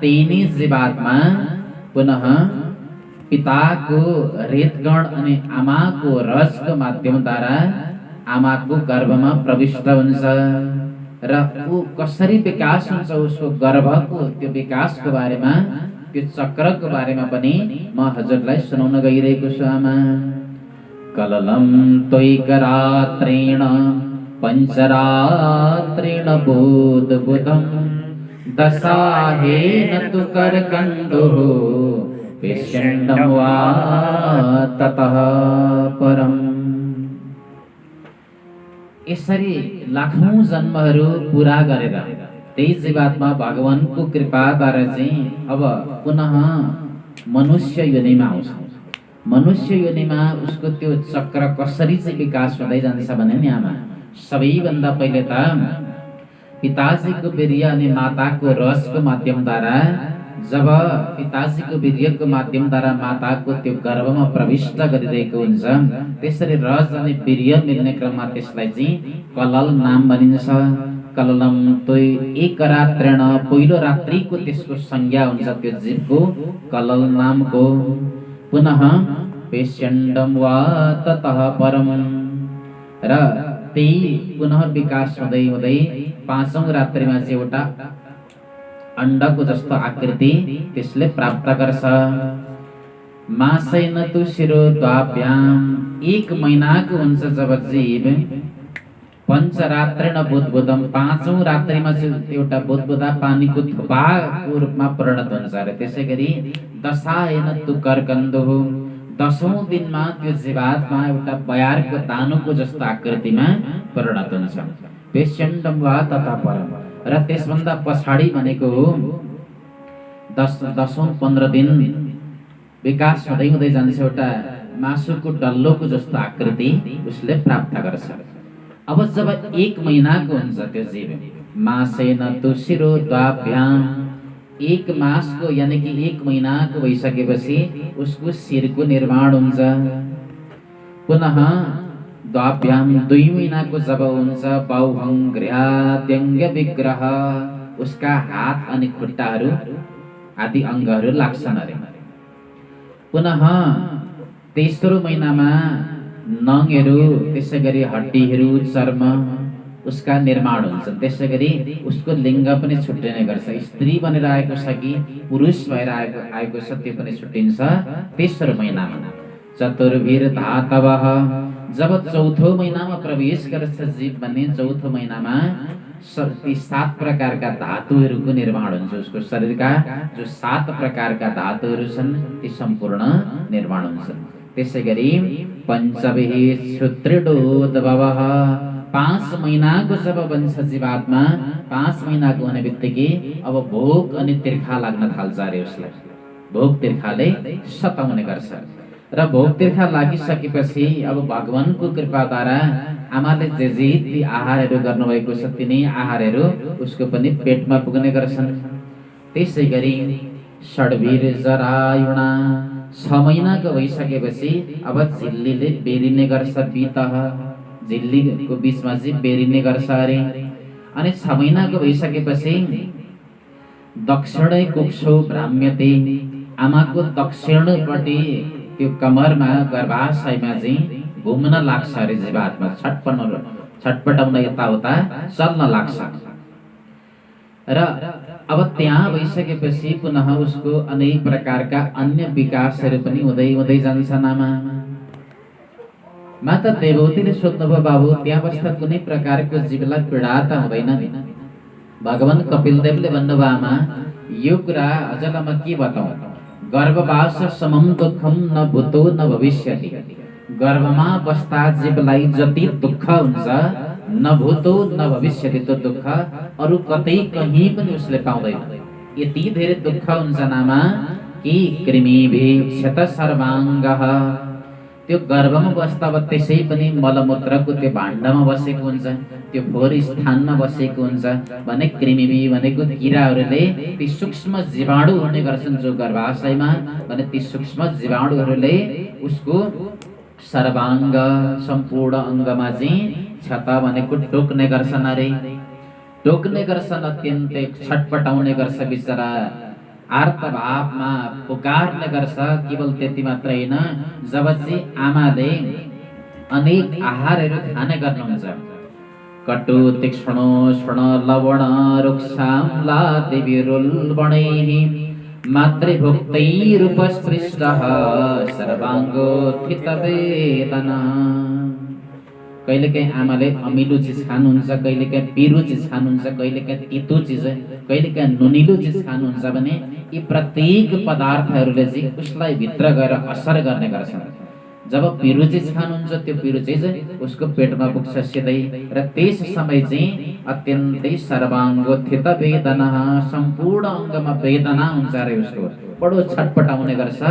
तिनी जीवात्मा पुनः पिताको रेतगण अनि आमाको रसको माध्यमद्वारा आमाको गर्भमा प्रविष्ट हुन्छ र ऊ कसरी विकास हुन्छ उसको गर्भको त्यो विकासको बारेमा, त्यो चक्रको बारेमा पनि म हजुरलाई सुनाउन गइरहेको छु आमा। कललम त्वैकरात्रेण पञ्चरात्रेण बोधबुधं दशाहेन तु करकण्डुः पेष्यण्डं वा ततः परम्। यसरी लाखौं जन्महरू पूरा गरेर त्यही जीवात्मा भगवानको कृपाद्वारा चाहिँ अब पुनः मनुष्य योनिमा आउँछ। मनुष्य योनिमा उसको त्यो चक्र कसरी चाहिँ विकास हुँदै जान्छ भने नि आमा, सबैभन्दा पहिले त पिताजीको वीर्य अनि माताको रसको माध्यमद्वारा, जब पिताजीको वीर्यको माध्यमद्वारा माताको त्यो गर्भमा प्रविष्ट गरिरहेको हुन्छ, त्यसरी रस अनि वीर्य मिल्ने क्रममा त्यसलाई चाहिँ कलल नाम भनिन्छ। कललम त्वै एकरात्रेण, पहिलो रात्रिको त्यसको संज्ञा हुन्छ त्यो जीवको कलल नामको। पुनः पेष्यण्डं वा ततः परम, र त्यही पुनः विकास हुँदै हुँदै 5औं रात्रिमा चाहिँ एउटा अण्डको जस्तो आकृति त्यसले प्राप्त गर्छ। मासेन तु शिरो द्वाभ्याम, 1 महिनाको हुन्छ जब जीव। पञ्चरात्रेण बुद्बुदम, 5औं रात्रिमा चाहिँ एउटा बुद्बुदा पानीको थुपाको रूपमा परिणत हुन्छ अरे। त्यसै गरी दशाहेन तु करकण्डुः, 10औं दिनमा त्यो जीवात्मा एउटा बयारको दानुको जस्तो आकृतिमा परिणत हुन्छ। पेष्यण्डं वा ततः परम्, र त्यसभन्दा पछाडि भनेको 10औं 15 दिन विकास हुँदै हुँदै जान्छ, एउटा मासुको डल्लोको जस्तो आकृति उसले प्राप्त गर्छ। अब जब 1 महिनाको हुन्छ त्यो जीव, मासेन तु शिरो द्वाभ्याम, 1 मासको यानी कि 1 महिनाको भइसकेपछि उसको शिरको निर्माण हुन्छ। पुनः द्वाभ्याम 2 महिनाको जब हुन्छ बाहुङ्ग्र्याद्यङ्ग विग्रह उसका हात अनि खुट्टाहरू आदि अङ्गहरू लाग्छन् अरे। पुनः तेस्रो महिनामा नङहरू त्यसै गरी हड्डीहरू चर्म उसका निर्माण हुन्छ। त्यसै गरी उसको लिङ्ग पनि छुट्टिने गर्छ। स्त्री बनेर आएको छ कि पुरुष भएर आएको छ त्यो पनि छुट्टिन्छ तेस्रो महिनामा। चतुर्भिर धातवः जब चौथो महिनामा प्रवेश गर्छ जीव भने चौथो महिनामा ती 7 प्रकारका धातुहरूको निर्माण हुन्छ। उसको शरीरका जो 7 प्रकारका धातुहरू छन् ती सम्पूर्ण निर्माण हुन्छन्। त्यसै गरी पञ्चभिः क्षुत्रिडोद्भवः 5 महिनाको जब बन्छ जीवात्मा 5 महिनाको हुने बित्तिकै अब भोक अनि तिर्खा लाग्न थाल्छ अरे उसलाई। भोक तिर्खाले सताउने गर्छ र भोक तिर्खा लागिसकेपछि अब भगवानको कृपाद्वारा आमाले जे ती आहारहरू गर्नुभएको छ तिनै आहारहरू उसको पनि पेटमा पुग्ने गर्छन्। त्यसै गरी षड्भिर जरायुणा 6 महिनाको भइसकेपछि अब झिल्लीले बेरिने गर्छ। बितः झिल्लीको बिचमा चाहिँ बेरिने गर्छ अरे। अनि 6 महिनाको भइसकेपछि दक्षिणै कुक्षो भ्राम्यते आमाको दक्षिणपट्टि त्यो कमरमा गर्भाशयमा चाहिँ घुम्न लाग्छ अरे जीवात्मा। छटपटाउन यताउता चल्न लाग्छ र अब त्यहाँ भइसकेपछि पुनः उसको अनेक प्रकारका अन्य विकासहरू पनि हुँदै जान्छन्। आमा माता देवतीले सोध्नुभयो बाबु त्यहाँ बस्दा कुनै प्रकारको जीवलाई पीडा त हुँदैन नि? भगवान कपिलदेवले भन्नुभयो आमा यो कुरा हजुरलाई म के बताउँ? गर्भवास समम दुःखम न भूतो न भविष्यति। गर्भमा बस्दा जीवलाई जति दुःख हुन्छ न भूतो न भविष्यति त्यो दुःख अरू कतै कहीँ पनि उसले पाउँदैन। यति धेरै दुःख हुन्छ नामा कि कृमिभिः क्षत सर्वाङ्गः त्यो गर्भमा बस्दा अब त्यसै पनि मलमूत्रको त्यो भाण्डमा बसेको हुन्छ, त्यो फोहोर स्थानमा बसेको हुन्छ भने कृमिबी भनेको किराहरूले ती सूक्ष्म जीवाणु हुने गर्छन् जो गर्भाशयमा भने ती सूक्ष्म जीवाणुहरूले उसको सर्वाङ्ग सम्पूर्ण अङ्गमा चाहिँ क्षत भनेको टोक्ने गर्छन् अरे। टोक्ने गर्छन्, अत्यन्तै छटपटाउने गर्छ बिचरा, आर्तभावमा पुकार्ने गर्छ। केवल त्यति मात्र होइन, जब चाहिँ आमाले अनेक आहारहरू खाने गर्नुहुन्छ कटु तीक्ष्णो स्वर्ण लवण रुक्षाम्लाति विरुल्बणैः मातृभुक्तैरुपस्पृष्टः सर्वाङ्गोत्थितवेदना। कहिलेकाहीँ आमाले अमिलो चिज खानुहुन्छ, कहिलेकाहीँ पिरो चिज खानुहुन्छ, कहिलेकाहीँ तितो चिज, कहिलेकाहीँ नुनिलो चिज खानुहुन्छ भने यी प्रत्येक पदार्थहरूले चाहिँ उसलाई भित्र गएर असर गर्ने गर्छन्। जब पिरो चिज खानुहुन्छ त्यो पिरो चिज उसको पेटमा पुग्छ सिधै र त्यस समय चाहिँ अत्यन्तै सर्वाङ्गोत्थित वेदना, सम्पूर्ण अङ्गमा वेदना हुन्छ अरे। उसको बडो छटपटाउने गर्छ,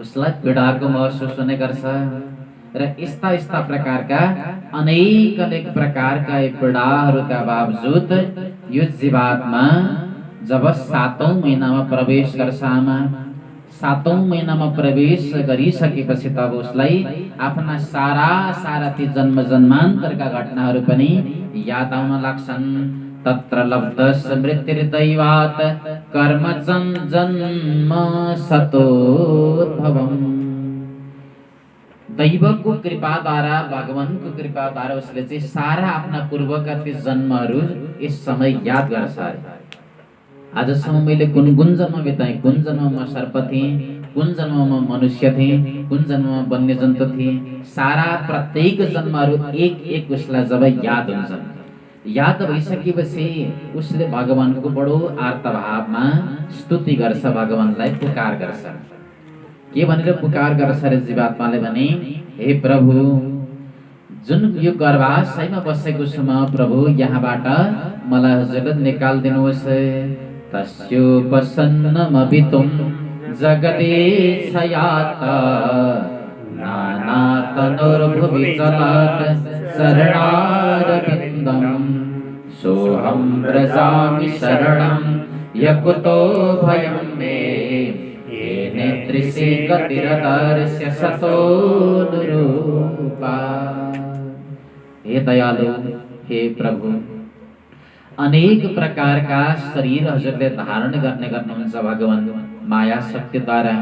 उसलाई पीडाको महसुस हुने गर्छ र यस्ता प्रकारका अनेक प्रकारका पीडाहरूका बावजुद यो जीवात्मा जब 7औं महिनामा प्रवेश गर्छ आमा, 7औं महिनामा प्रवेश गरिसकेपछि तब उसलाई आफ्ना सारा ती जन्म जन्मान्तरका घटनाहरू पनि याद आउन लाग्छन्। तत्र लब्धस् मृत्युर्दैवात् कर्म जन्म सतोद्भवम्। दैवको कृपाद्वारा, भगवानको कृपाद्वारा उसले चाहिँ सारा आफ्ना पूर्वका ती जन्महरू यस समय याद गर्छ। आजसम्म मैले कुन जन्म बिताएँ, कुन जन्म म सर्प थिएँ, कुन जन्म म मनुष्य थिएँ, कुन जन्म वन्यजन्तु थिएँ, सारा प्रत्येक जन्महरू एक उसलाई जब याद हुन्छन्। याद भइसकेपछि उसले भगवानको बडो आर्तभावमा स्तुति गर्छ, भगवानलाई पुकार गर्छ। के भनेर पुकार गर्छ रे जीवात्माले भने, हे प्रभु जुन यो गर्भाशयमा बसेको छु म प्रभु, यहाँबाट मलाई हजुरले निकालिदिनुहोस्। तस्योपसन्नमभितुं जगदीशयात नानातनुर्भुवि चलत् शरणारविन्दं सोऽहं व्रजामि शरणं यकुतो भयं मे येनेदृशे गतिरदर्श्य सतो निरूपा। हे दयालु, हे प्रभु, अनेक प्रकारका शरीर हजुरले धारण गर्ने गर्नुहुन्छ भगवान माया शक्तिद्वारा।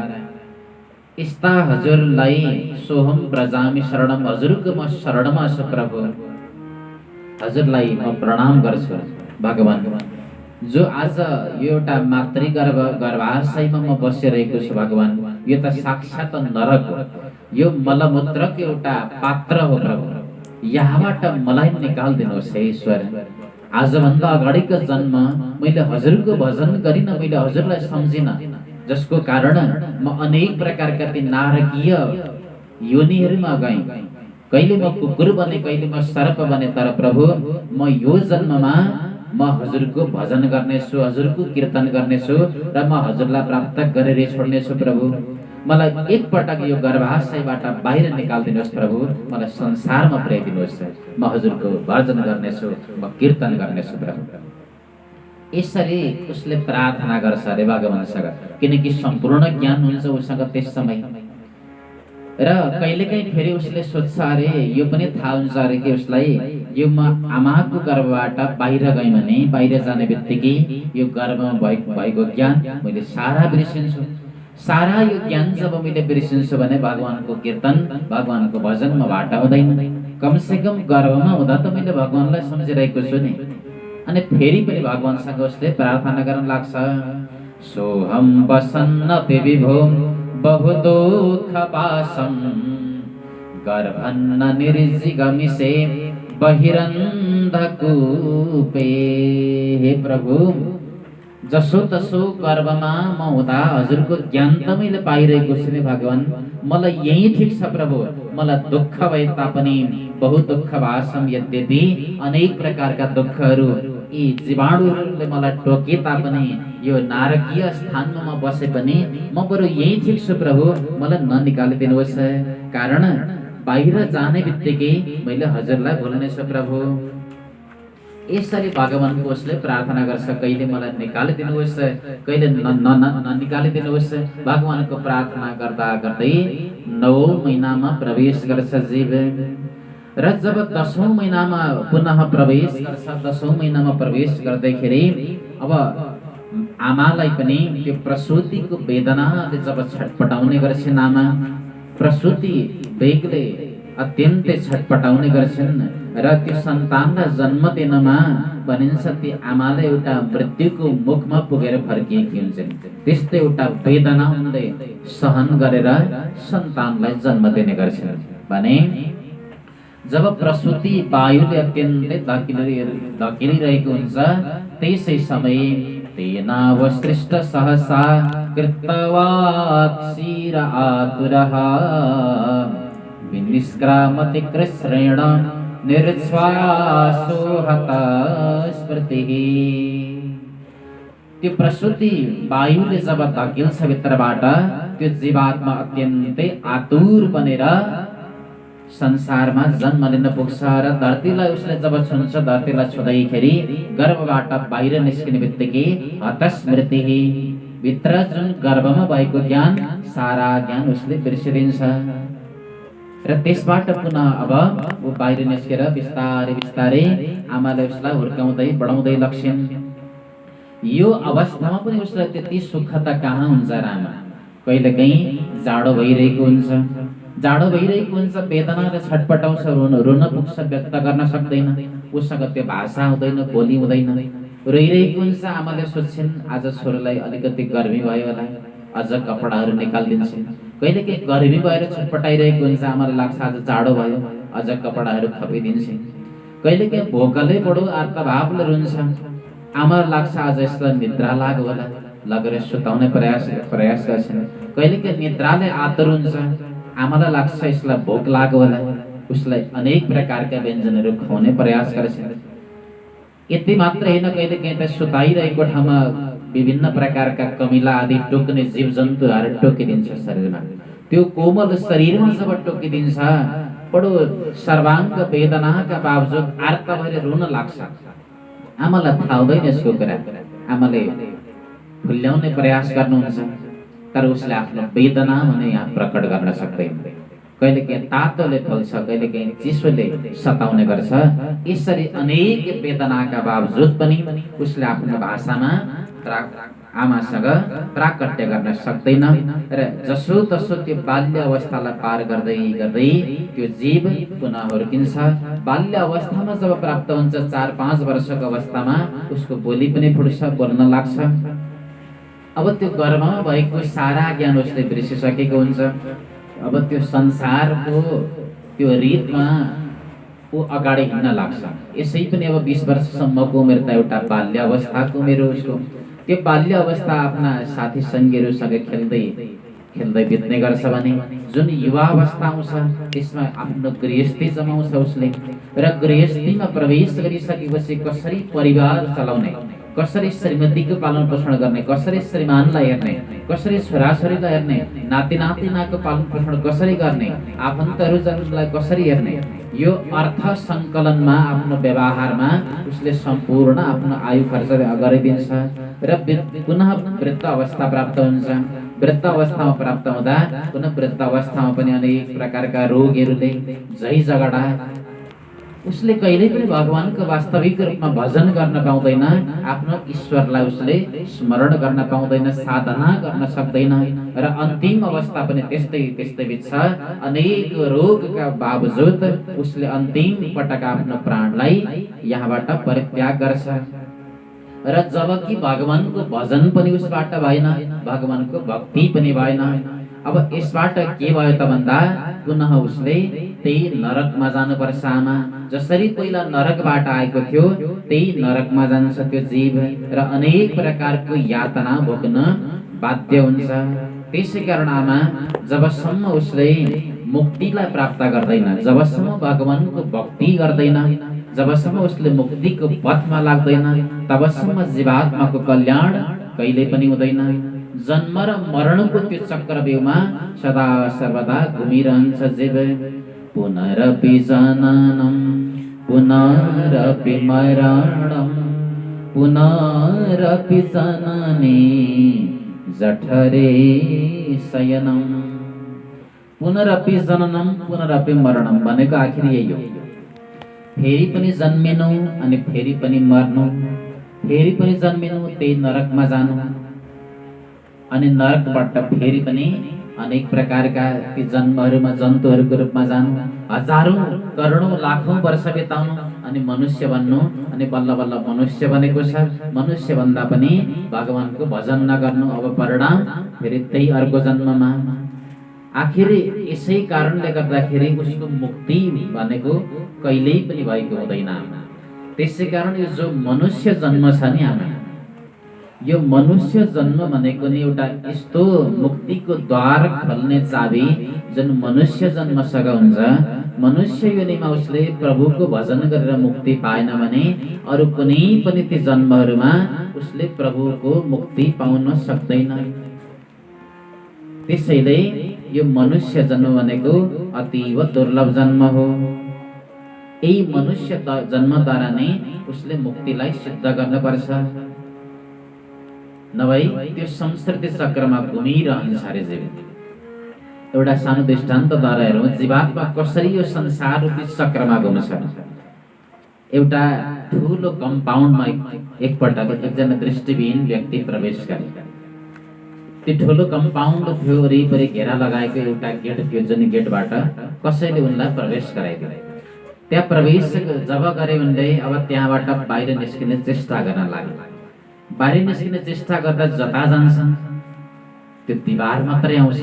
यस्ता हजुरलाई सोहम प्रजामि शरणम, हजुरको म शरणमा छु प्रभु, हजुरलाई म प्रणाम गर्छु भगवान। जो आज यो एउटा गर्भाशयमा म बसिरहेको छु भगवान, यो त साक्षात नरक हो, यो मलमूत्रको एउटा पात्र हो प्रभु, यहाँबाट मलाई निकालिदिनुहोस् हे ईश्वर। आजभन्दा अगाडिको जन्म मैले हजुरको भजन गरिन, मैले हजुरलाई सम्झिन, जसको कारण म अनेक प्रकारका ती नारकीय योनिहरूमा गएँ। कहिले म कुकुर बने, कहिले म सर्प बने, तर प्रभु म यो जन्ममा म हजुरको भजन गर्नेछु, हजुरको कीर्तन गर्नेछु र म हजुरलाई प्राप्त गरेर छोड्नेछु प्रभु। मलाई एकपटक यो गर्भाशयबाट बाहिर निकालिदिनुहोस् प्रभु, मलाई संसारमा पुर्याइदिनुहोस्, म हजुरको भजन गर्नेछु, म कीर्तन गर्नेछु प्रभु। यसरी उसले प्रार्थना गर्छ अरे भगवानसँग, किनकि सम्पूर्ण ज्ञान हुन्छ उसँग त्यस समय। र कहिलेकाहीँ फेरि उसले सोध्छ अरे, यो पनि थाहा हुन्छ अरे कि उसलाई यो म आमाको गर्भबाट बाहिर गएँ भने, बाहिर जाने बित्तिकै यो गर्भमा भएको ज्ञान मैले सारा बिर्सिन्छु। सारा यो ज्ञान जब मैले बिर्सिन्छु भने भगवानको कीर्तन, भगवानको भजन मबाट हुँदैन। कमसे कम गर्भमा हुँदा त मैले भगवानलाई सम्झिरहेको छु नि। अनि फेरि पनि भगवानसँग उसले प्रार्थना गर्न लाग्छ। सोहम वसन्नपि विभो बहु दुःख पाशम, गर्भन्न निर्जिगमिषे बहिरन्धकूपे। हे प्रभु, जसो तसो गर्भमा म हुँदा हजुरको ज्ञान त मैले पाइरहेको छु नि भगवान, मलाई यही ठिक छ प्रभु। मलाई दुःख भए तापनि बहु दुःख भासम, यद्यपि अनेक प्रकारका दुःखहरू यी जीवाणुहरूले मलाई टोके तापनि, यो नारकीय स्थानमा म बसे पनि म बरु यही ठिक छु प्रभु, मलाई ननिकालिदिनुहोस्। कारण बाहिर जाने बित्तिकै मैले हजुरलाई भुल्नेछु प्रभु। यसरी भगवानको उसले प्रार्थना गर्छ, कहिले मलाई निकालिदिनुहोस्, कहिले ननिकालिदिनुहोस्। भगवानको प्रार्थना गर्दा गर्दै 9औं महिनामा प्रवेश गर्छ जीव। र जब 10औं महिनामा पुनः प्रवेश गर्छ, 10औं महिनामा प्रवेश गर्दैखेरि अब आमालाई पनि त्यो प्रसुतिको वेदनाले जब छटपटाउने गर्छन्, आमा प्रसुति वेगले अत्यन्तै छटपटाउने गर्छन् र त्यो सन्तानलाई जन्म दिनमा भनिन्छ ती आमाले एउटा मृत्युको मुखमा पुगेर फर्किएकी हुन्छन्। त्यस्तै एउटा वेदना उनले सहन गरेर सन्तानलाई जन्म दिने गर्छन् भने जब प्रसुति वायुले अत्यन्तै धकिलिरहेको हुन्छ, त्यसै समय तेनावसृष्ट सहसा कृतवाक्षीर आतुरः, विनिष्क्रामति कृष्णेण निर्श्वासो हतस्मृतिः। त्यो प्रसुति वायुले जब धकिल्छ भित्रबाट, त्यो जीवात्मा अत्यन्तै आतुर बनेर संसारमा जन्म लिन पुग्छ र धरतीलाई उसले जब छुन्छ, धरतीलाई छुँदैखेरि गर्भबाट बाहिर निस्किने बित्तिकै हतस्मृति, भित्र जुन गर्भमा भएको ज्ञान, सारा ज्ञान उसले बिर्सिदिन्छ र त्यसबाट पुनः अब ऊ बाहिर निस्केर बिस्तारै बिस्तारै आमाले उसलाई हुर्काउँदै बढाउँदै लग्छन्। यो अवस्थामा पनि उसलाई त्यति सुख त कहाँ हुन्छ र आमा। कहिलेकाहीँ जाडो भइरहेको हुन्छ, जाडो भइरहेको हुन्छ, वेदनाले छटपटाउँछ, रुन पुग्छ, व्यक्त गर्न सक्दैन, उसँग त्यो भाषा हुँदैन, बोली हुँदैन, रोइरहेको हुन्छ। आमाले सोध्छन् आज छोरालाई अलिकति गर्मी भयो होला, अझ कपडाहरू निकालिदिन्छन्। कहिलेकाहीँ गर्मी भएर छटपटाइरहेको हुन्छ, आमालाई लाग्छ आज जाडो भयो, अझ कपडाहरू थपिदिन्छन्। कहिलेकाहीँ भोकले बडो आर्तभावले रुन्छ, आमालाई लाग्छ आज यसलाई निद्रा लाग्यो होला, लगेर सुताउने प्रयास गर्छन्। कहिलेकाहीँ निद्राले आतुर हुन्छ, आमालाई लाग्छ यसलाई भोक लाग्यो होला, उसलाई अनेक प्रकारका व्यञ्जनहरू खुवाउने प्रयास गर्छन्। यति मात्र होइन, कहिलेकाहीँ त सुताइरहेको ठाउँमा विभिन्न प्रकारका कमिला आदि टोक्ने जीव जन्तुहरू टोकिदिन्छ शरीरमा। त्यो कोमल शरीरमा जब टोकिदिन्छ, बडो सर्वाङ्ग वेदनाका बावजुद आर्त भएर रुन लाग्छ। आमालाई थाहा हुँदैन यसको कुरा, आमाले फुल्याउने प्रयास गर्नुहुन्छ, तर उसले आफ्नो वेदना भने यहाँ प्रकट गर्न सक्दैन। कहिलेकाहीँ तातोले फल्छ, कहिलेकाहीँ चिसोले सताउने गर्छ। यसरी अनेक वेदनाका बावजुद पनि उसले आफ्नो भाषामा आमासँग प्राकट्य गर्न सक्दैन र जसोतसो त्यो बाल्य अवस्थालाई पार गर्दै गर्दै त्यो जीव पुनः हुर्किन्छ। बाल्य अवस्थामा जब प्राप्त हुन्छ 4-5 वर्षको अवस्थामा उसको बोली पनि फुट्छ, बोल्न लाग्छ। अब त्यो गर्भमा भएको सारा ज्ञान उसले बिर्सिसकेको हुन्छ। अब त्यो संसारको त्यो रीतमा ऊ अगाडि हिँड्न लाग्छ। यसै पनि अब 20 वर्षसम्मको उमेर त एउटा बाल्य अवस्थाको उमेर हो उसको। त्यो बाल्य अवस्था आफ्ना साथी सङ्गीहरूसँग खेल्दै खेल्दै बित्ने गर्छ भने जुन युवा अवस्था आउँछ त्यसमा आफ्नो गृहस्थी जमाउँछ उसले। र गृहस्थीमा प्रवेश गरिसकेपछि कसरी परिवार चलाउने, कसरी श्रीमतीको पालन पोषण गर्ने, कसरी श्रीमानलाई हेर्ने, कसरी छोराछोरीलाई हेर्ने, नाति नातिनाको पालन पोषण कसरी गर्ने, आफन्तहरूलाई कसरी हेर्ने, यो अर्थ सङ्कलनमा आफ्नो व्यवहारमा उसले सम्पूर्ण आफ्नो आयु खर्च गरिदिन्छ। र पुनः वृद्ध अवस्था प्राप्त हुन्छ। वृद्ध अवस्थामा प्राप्त हुँदा पुनः वृद्ध अवस्थामा पनि अनेक प्रकारका रोगहरूले झै झगडा। उसले कहिल्यै पनि भगवानको वास्तविक रूपमा भजन गर्न पाउँदैन, आफ्नो ईश्वरलाई उसले स्मरण गर्न पाउँदैन, साधना गर्न सक्दैन। र अन्तिम अवस्था पनि त्यस्तै त्यस्तै बित्छ। अनेक रोगका बावजुद उसले अन्तिम पटक आफ्नो प्राणलाई यहाँबाट परित्याग गर्छ। र जबकि भगवानको भजन पनि उसबाट भएन, भगवानको भक्ति पनि भएन। अब यसबाट के भयो त भन्दा पुनः उसले त्यही नरकमा जानुपर्छ। आमा जसरी पहिला नरकबाट आएको थियो त्यही नरकमा जान्छ त्यो जीव र अनेक प्रकारको यातना भोग्न बाध्य हुन्छ। त्यसै कारण आमा जबसम्म उसले मुक्तिलाई प्राप्त गर्दैन, जबसम्म भगवानको भक्ति गर्दैन, जबसम्म उसले मुक्तिको पथमा लाग्दैन, तबसम्म जीवात्माको कल्याण कहिले पनि हुँदैन। जन्म र मरणको त्यो चक्रव्यूहमा सदा सर्वदा घुमिरहन्छ जीव। पुनरपि जननम पुनरपि मरणम पुनरपि जननी जठरे शयनम। पुनरपि जननम पुनरपि मरणम भनेको आखिर यही हो। फेरि पनि जन्मिनु अनि फेरि पनि मर्नु, फेरि पनि जन्मिनु त्यही नरकमा जानु, अनि नरकबाट फेरि पनि अनेक प्रकारका ती जन्महरूमा जन्तुहरूको रूपमा जानु, हजारौं करोडौं लाखौं वर्ष बिताउनु, अनि मनुष्य बन्नु, अनि बल्ल बल्ल मनुष्य बनेको छ। मनुष्य भन्दा पनि भगवानको भजन नगर्नु, अब परिणाम फेरि त्यही अर्को जन्ममा। आखिर यसै कारणले गर्दाखेरि उसको मुक्ति भनेको कहिल्यै पनि भएको हुँदैन। त्यसै कारण यो जो मनुष्य जन्म छ नि आमा, यो मनुष्य जन्म भनेको नि एउटा यस्तो मुक्तिको द्वार खोल्ने चाबी जुन मनुष्य जन्मसँग हुन्छ। मनुष्य योनिमा उसले प्रभुको भजन गरेर मुक्ति पाएन भने अरू कुनै पनि ती जन्महरूमा उसले प्रभुको मुक्ति पाउन सक्दैन। त्यसैले यो मनुष्य जन्म भनेको अतीव दुर्लभ जन्म हो। यही मनुष्य जन्मद्वारा नै उसले मुक्तिलाई सिद्ध गर्नुपर्छ, नभई त्यो संस्कृति चक्रमा घुमिरहन्छ अरे जीव। एउटा सानो दृष्टान्तद्वारा हेरौँ, जीवात्मा कसरी यो संसार रूपी चक्रमा घुम्छ। एउटा ठुलो कम्पाउन्डमा एकपटक एकजना दृष्टिविहीन व्यक्ति प्रवेश गरे। त्यो ठुलो कम्पाउन्ड थियो, वरिपरि घेरा लगाएको एउटा गेट थियो, जुन गेटबाट कसैले उनलाई प्रवेश गराइदियो। त्यहाँ प्रवेश जब गरे उनले अब त्यहाँबाट बाहिर निस्किने चेष्टा गर्न लागे। बाहिर निस्किने चेष्टा गर्दा जता जान्छन् त्यो दिवार मात्रै आउँछ,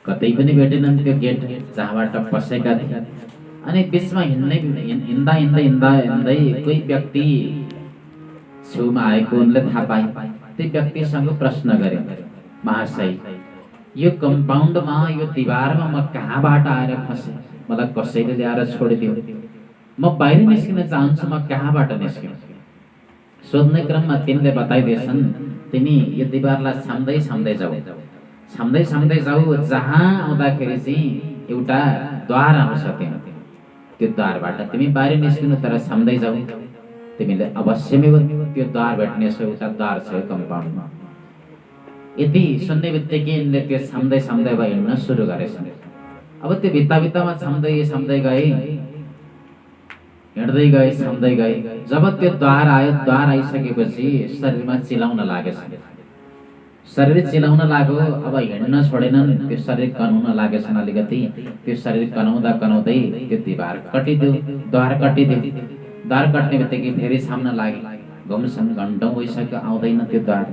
कतै पनि भेटेनन् त्यो गेट जहाँबाट पसेका थिए। अनि बिचमा हिँड्दा हिँड्दै हिँड्दा हिँड्दै कोही व्यक्ति छेउमा आएको उनले थाहा पाए। त्यो व्यक्तिसँग प्रश्न गरे, महाशय यो कम्पाउन्डमा यो दिवारमा म कहाँबाट आएर फसेँ, मलाई कसैले ल्याएर छोडिदियो, म बाहिर निस्किन चाहन्छु, म कहाँबाट निस्किनु? सोध्ने क्रममा तिनले बताइदिएछन्, तिमी यो दिवारलाई छाम्दै छाम्दै जाऊ, छाम्दै छाम्दै जाऊ, जहाँ आउँदाखेरि चाहिँ एउटा द्वार आउँछ, त्यो द्वारबाट तिमी बाहिर निस्किनु, तर छाम्दै जाऊ, तिमीले अवश्य त्यो द्वार भेट्नेछौ, एउटा द्वार छ कम्पाउन्डमा। यति सुन्ने बित्तिकै यिनले त्यो छाम्दै छाम्दै हिँड्न सुरु गरेछन्। अब त्यो भित्तामा छाम्दै गए, हिँड्दै गए, छाम्दै गए। जब त्यो द्वार आयो, द्वार आइसकेपछि शरीरमा चिलाउन लागेछ। शरीर चिलाउन लाग्यो, अब हिँड्न छोडेनन्, त्यो शरीर कनाउन लागेछन् अलिकति। त्यो शरीर कनाउँदा कनाउँदै त्यो द्वार कटिदियो, द्वार कटिदियो। द्वार कट्ने बित्तिकै फेरि छाम्न लागे। घुम्छन्, घन्टौँ भइसक्यो, आउँदैन त्यो द्वार।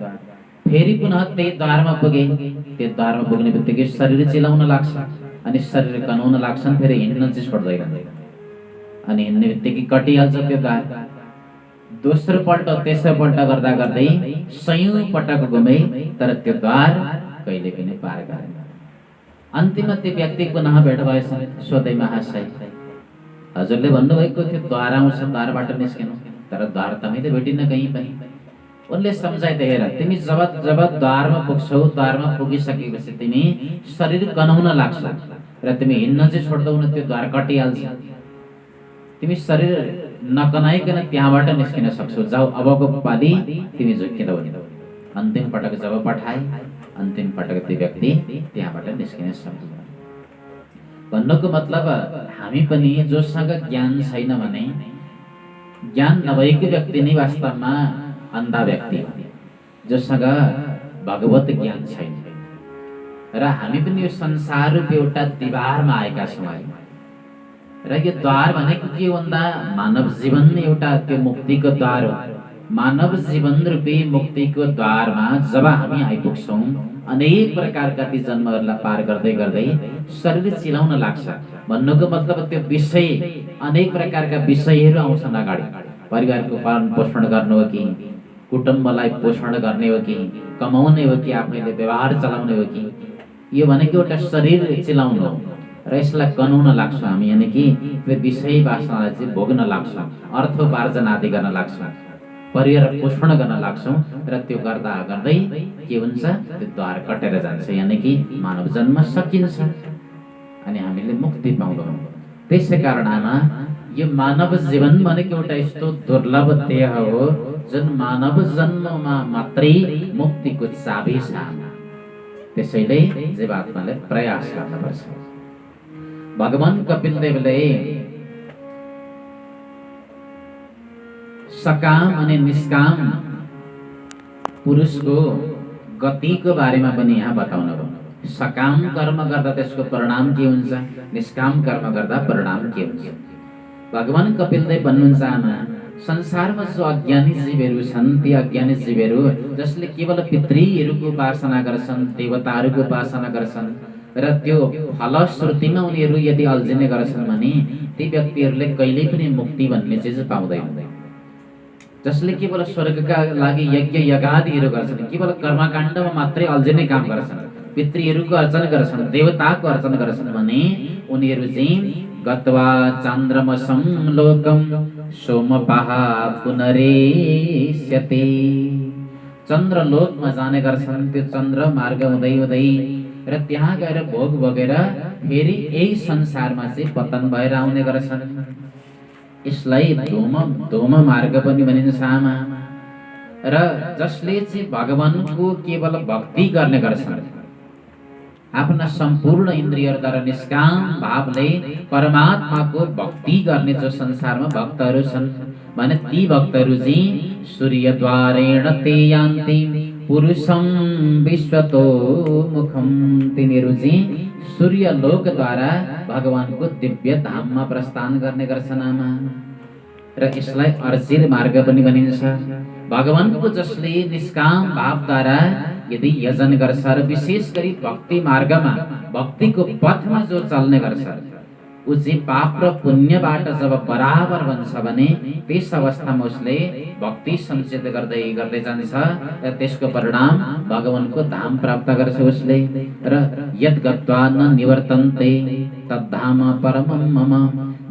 फेरि पुनः त्यही द्वारमा पुगे। त्यो द्वारमा पुग्ने बित्तिकै शरीर चिलाउन लाग्छ, अनि शरीर कनाउन लाग्छन्, फेरि हिँड्न चाहिँ छोड्दैन। अनि हिँड्ने बित्तिकै कटिहाल्छ त्यो द्वार। दोस्रो पल्ट, तेस्रो पल्ट गर्दा गर्दै सयौं पटक घुमे, तर त्यो द्वार कहिले पनि पार गरेन। अन्तिममा त्यो व्यक्ति पुनः भेट भएछ। सोधे महाशय, हजुरले भन्नुभएको थियो द्वार आउँछ, द्वारबाट निस्किनु, तर द्वार त मैले भेटिन कहीँ पनि। उनले सम्झाइदिए, हेर तिमी जब द्वारमा पुग्छौ, द्वारमा पुगिसकेपछि तिमी शरीर कनाउन लाग्छ र तिमी हिँड्न चाहिँ छोड्दैनौ, त्यो द्वार कटिहाल्छ। तिमी शरीर नकनाइकन त्यहाँबाट निस्किन सक्छौ, जाऊ अबको पाली तिमी झुक्किँदौ। अन्तिम पटक जब पठाए, अन्तिम पटक त्यो व्यक्ति त्यहाँबाट निस्किन सक्दैन। भन्नुको मतलब हामी पनि जोसँग ज्ञान छैन भने, ज्ञान नभएको व्यक्ति नै वास्तवमा अन्धा व्यक्ति हो, जोसँग भगवत ज्ञान छैन। र हामी पनि यो संसार रूपी एउटा दीवारमा आएका छौँ। र यो द्वार भनेको के भन्दा मानव जीवन नै एउटा त्यो मुक्तिको द्वार हो। मानव जीवन रूपी मुक्तिको द्वारमा जब हामी आइपुग्छौँ, अनेक प्रकारका ती जन्महरूलाई पार गर्दै गर्दै शरीर चिलाउन लाग्छ। भन्नुको मतलब त्यो विषय, अनेक प्रकारका विषयहरू आउँछन् अगाडि। परिवारको पालन पोषण गर्नु हो कि, कुटुम्बलाई पोषण गर्ने हो कि, कमाउने हो कि, आफैले व्यवहार चलाउने हो कि, यो भनेको एउटा शरीर चिलाउनु हो। र यसलाई कनाउन लाग्छौँ हामी, यानि कि त्यो विषय वासनालाई चाहिँ भोग्न लाग्छौँ, अर्थोपार्जन आदि गर्न लाग्छौँ, परिवार पोषण गर्न लाग्छौँ। र त्यो गर्दा गर्दै के हुन्छ, त्यो द्वार कटेर जान्छ, यानि कि मानव जन्म सकिन्छ अनि हामीले मुक्ति पाउँछौँ। त्यसै कारण आमा, यो मानव जीवन भनेको एउटा यस्तो दुर्लभ देह हो जुन मानव जन्ममा मात्रै मुक्तिको चाबी छ। त्यसैले जीवात्माले प्रयास गर्नुपर्छ। भगवान कपिलदेवले सकाम अनि निष्काम पुरुषको गतिको बारेमा पनि यहाँ बताउनुभयो। सकाम कर्म गर्दा त्यसको परिणाम के हुन्छ, निष्काम कर्म गर्दा परिणाम के हुन्छ। भगवान कपिलदेव भन्नुहुन्छ, आमा संसारमा जो अज्ञानी जीवहरू छन्, ती अज्ञानी जीवहरू जसले केवल पितृहरूको उपासना गर्छन्, देवताहरूको उपासना गर्छन् र त्यो फलश्रुतिमा उनीहरू यदि अल्झिने गर्छन् भने ती व्यक्तिहरूले कहिल्यै पनि मुक्ति भन्ने चिज पाउँदैन। जसले केवल स्वर्गका लागि यज्ञ यागादिहरू गर्छन्, केवल कर्मकाण्डमा मात्रै अल्झिने काम गर्छन्, पितृहरूको अर्चन गर्छन्, देवताको अर्चन गर्छन् भने उनीहरू चाहिँ गत्वा चन्द्रमसं लोकं सोमपाः पुनरेष्यते, चन्द्रलोकमा जाने गर्छन्। त्यो चन्द्र मार्ग हुँदै हुँदै र त्यहाँ गएर भोग भोगेर फेरि यही संसारमा चाहिँ पतन भएर आउने गर्छन्। यसलाई धूम मार्ग पनि भनिन्छ आमा। र जसले चाहिँ भगवानको केवल भक्ति गर्ने गर्छन्, आफ्ना सम्पूर्ण इन्द्रियद्वारा निष्काम भावले परमात्माको भक्ति गर्ने जो संसारमा भक्तहरू छन् भने ती भक्तहरू चाहिँ सूर्यद्वारेण ते यान्ति पुरुषं विश्वतो मुखम, तिनीहरू चाहिँ सूर्यलोकद्वारा भगवानको दिव्य धाममा प्रस्थान गर्ने गर्छन् आमा। र यसलाई अर्जिर मार्ग पनि भनिन्छ। भगवानको जसले निष्काम भावद्वारा यदि यजन गर्छ र विशेष गरी भक्ति मार्गमा, भक्तिको पथमा जो चल्ने गर्छ, ऊ चाहिँ पाप र पुण्यबाट जब बराबर बन्छ भने त्यस अवस्थामा उसले भक्ति सञ्चित गर्दै गर्दै जान्छ र त्यसको परिणाम भगवानको धाम प्राप्त गर्छ उसले। र यद गत्वा न निवर्तन्ते तद्धाम परमं मम,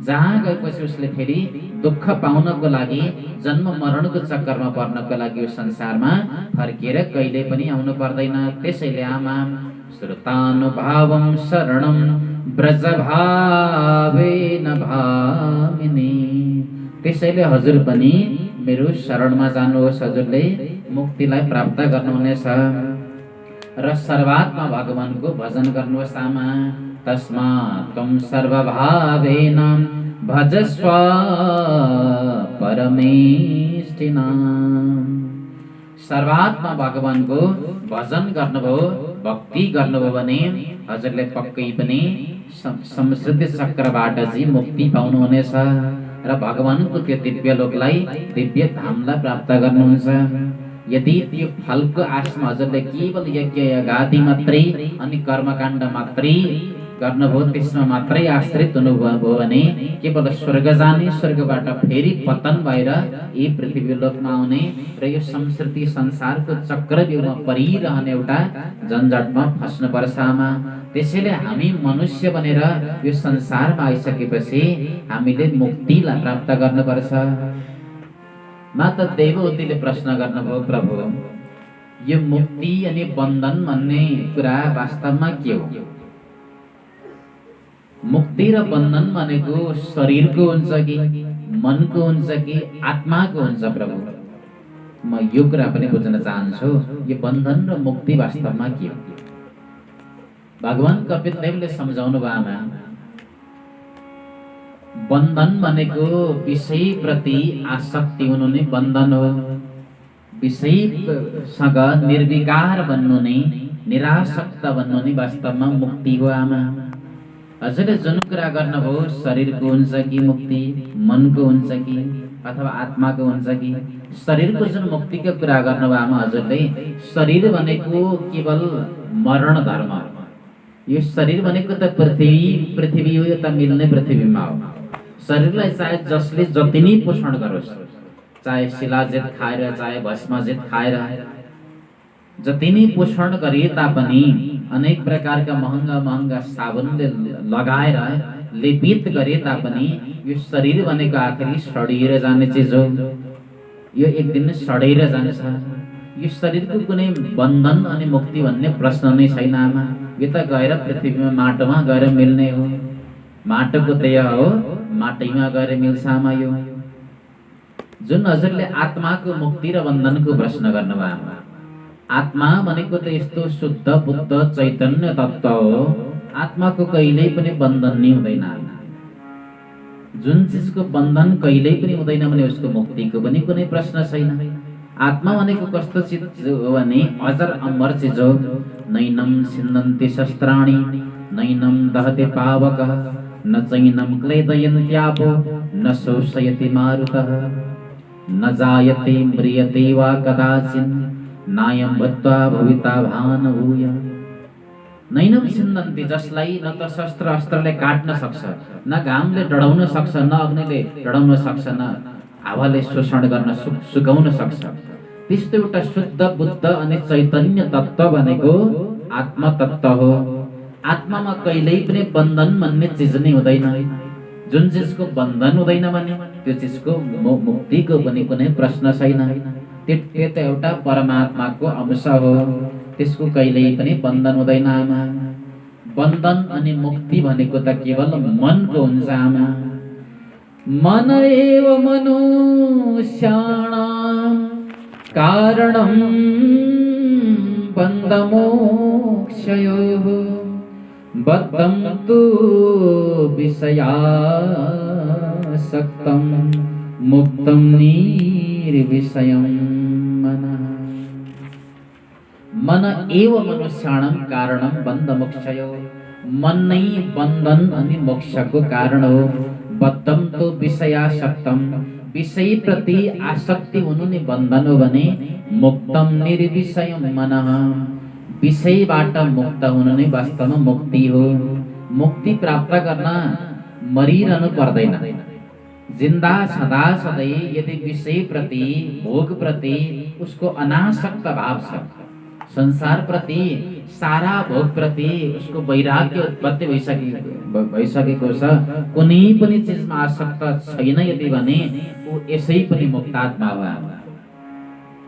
जहाँ गएपछि उसले फेरि दुःख पाउनको लागि, जन्म मरणको चक्करमा पर्नको लागि यो संसारमा फर्किएर कहिले पनि आउनु पर्दैन। त्यसैले आमा श्रुतानुभावं शरणं ब्रजभावेन भामिनी, त्यसैले हजुर पनि मेरो शरणमा जानुहोस्, हजुरले मुक्तिलाई प्राप्त गर्नुहुनेछ। र सर्वात्मा भगवानको भजन गर्नुहोस् आमा। तस्मात् त्वं सर्वभावेन भजस्व परमेष्ठिनाम्। सर्वात्मा भगवानको भजन गर्नुभयो, भक्ति गर्नुभयो भने हजुरले पक्कै पनि संस्कृति चक्रबाट चाहिँ मुक्ति पाउनुहुनेछ र भगवानको त्यो दिव्य लोकलाई, दिव्य धामलाई प्राप्त गर्नुहुन्छ। यदि त्यो फलको आशमा हजुरले केवल यज्ञ यागादि मात्रै अनि कर्मकाण्ड मात्रै गर्नुभयो, त्यसमा मात्रै आश्रित हुनुभयो भने केवल स्वर्ग जाने, स्वर्गबाट फेरि पतन भएर यी पृथ्वी लोकमा आउने र यो संस्कृति संसारको चक्रव्यूहमा परिरहने एउटा झन्झटमा फस्नु पर्छ आमा। त्यसैले हामी मनुष्य बनेर यो संसारमा आइसकेपछि हामीले मुक्तिलाई प्राप्त गर्नुपर्छ। माता देवहूतिले प्रश्न गर्नुभयो, प्रभु यो मुक्ति अनि बन्धन भन्ने कुरा वास्तवमा के हो? मुक्ति र बन्धन भनेको शरीरको हुन्छ कि मनको हुन्छ कि आत्माको हुन्छ प्रभु? म यो कुरा पनि बुझ्न चाहन्छु, यो बन्धन र मुक्ति वास्तवमा के हो? भगवान कपिलदेवले सम्झाउनु भयो आमा, बन्धन भनेको विषयप्रति आसक्ति हुनु नै बन्धन हो। विषयसँग निर्विकार बन्नु नै, निरासक्त बन्नु नै वास्तवमा मुक्ति हो आमा। हजुरले जुन कुरा गर्नुभयो, शरीरको हुन्छ कि मुक्ति, मनको हुन्छ कि अथवा आत्माको हुन्छ कि? शरीरको जुन मुक्तिको कुरा गर्नुभयो आमा हजुरले, शरीर भनेको केवल मरण धर्म। यो शरीर भनेको त पृथ्वी हो, यो त मिल्ने पृथ्वीमा हो। शरीरलाई चाहे जसले जति नै पोषण गरोस्, चाहे शिलाजित खाएर, चाहे भस्मजित खाएर, जति नै पोषण गरे तापनि, अनेक प्रकारका महँगा साबुनले लगाएर लेपित गरे तापनि यो शरीर भनेको आखिरी सडिएर जाने चिज हो। यो एक दिन सडेर जान्छ। यो शरीरको कुनै बन्धन अनि मुक्ति भन्ने प्रश्न नै छैन आमा। यो त गएर पृथ्वीमा माटोमा गएर मिल्ने हो। माटोको देह हो, माटैमा गएर मिल्छ आमा। यो जुन हजुरले आत्माको मुक्ति र बन्धनको प्रश्न गर्नुभयो आमा, आत्मा भनेको त यस्तो शुद्ध बुद्ध चैतन्य तत्त्व हो, आत्माको कहिल्यै पनि बन्धन नै हुँदैन। जुन चिजको बन्धन कहिल्यै पनि हुँदैन भने उसको मुक्तिको पनि कुनै प्रश्न छैन। आत्मा भनेको कस्तो चिज हो भने अजर अमर चिज हो। नैनम छिन्दन्ति शस्त्राणि, नैनम दहते पावकः, न चैनम क्लेदयन्त्यापो, न शोषयति मारुतः, न जायते म्रियते वा कदाचिन्, नायम भत्वा भविता भान भूय। नैनम छिन्दन्ति, जसलाई न त शस्त्र अस्त्रले काट्न सक्छ, न घामले डढाउन सक्छ, न अग्निले डढाउन सक्छ, न हावाले शोषण गर्न सुकाउन सक्छ। त्यस्तो एउटा शुद्ध बुद्ध अनि चैतन्य तत्त्व भनेको आत्मा तत्त्व हो। आत्मामा कहिल्यै पनि बन्धन भन्ने चिज नै हुँदैन। जुन चिजको बन्धन हुँदैन भने त्यो चिजको मुक्तिको पनि कुनै प्रश्न छैन। त्यो त एउटा परमात्माको अंश हो, त्यसको कहिल्यै पनि बन्धन हुँदैन आमा। बन्धन अनि मुक्ति भनेको त केवल मनको हुन्छ आमा। मन एव मनुष्याणां कारणं बन्धमोक्षयोः, बद्धं तु विषयासक्तं मुक्तं निर्विषयं मनः। मन एव मनुष्याणां कारणं बन्धमोक्षयोः, मन नै बन्धन अनि मोक्षको कारण हो। बद्धं तु विषयासक्तं, विषय प्रति आसक्ति हुनु नै बन्धन हो भने मुक्तं निर्विषयं मनः, विषयबाट मुक्त हुनु नै वास्तवमा मुक्ति हो। मुक्ति प्राप्त गर्न मरिरहनु पर्दैन। जिन्दा सदा सधैँ यदि विषय प्रति, भोग प्रति उसको अनासक्त भाव छ, संसार प्रति, सारा भोग प्रति उसको वैराग्य उत्पत्ति भइसकेको छ, कुनै पनि चिजमा आसक्त छैन यदि भने ऊ यसै पनि मुक्तात्मा हो।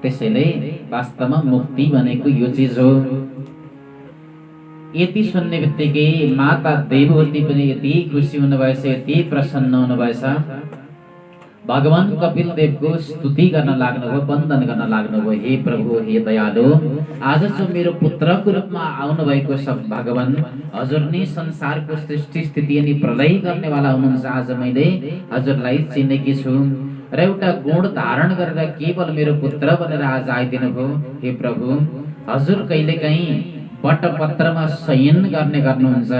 त्यसैले वास्तवमा मुक्ति भनेको यो चिज हो। यति सुन्ने बित्तिकै माता देवहूति पनि यति खुसी हुनुभएछ, यति प्रसन्न हुनुभएछ। भगवान कपिल देवको स्तुति गर्न लाग्नुभयो, वन्दन गर्न लाग्नुभयो। हे प्रभु, हे दयालु, आज जो मेरो पुत्रको रूपमा आउनुभएको छ भगवान, हजुर नै संसारको सृष्टि स्थिति अनि प्रलय गर्नेवाला हुनुहुन्छ। आज मैले हजुरलाई चिनेकी छु र एउटा गुण धारण गरेर केवल मेरो पुत्र भनेर आज आइदिनु भयो। हे प्रभु, हजुर कहिलेकाहीँ वटपत्रमा शयन गर्ने गर्नुहुन्छ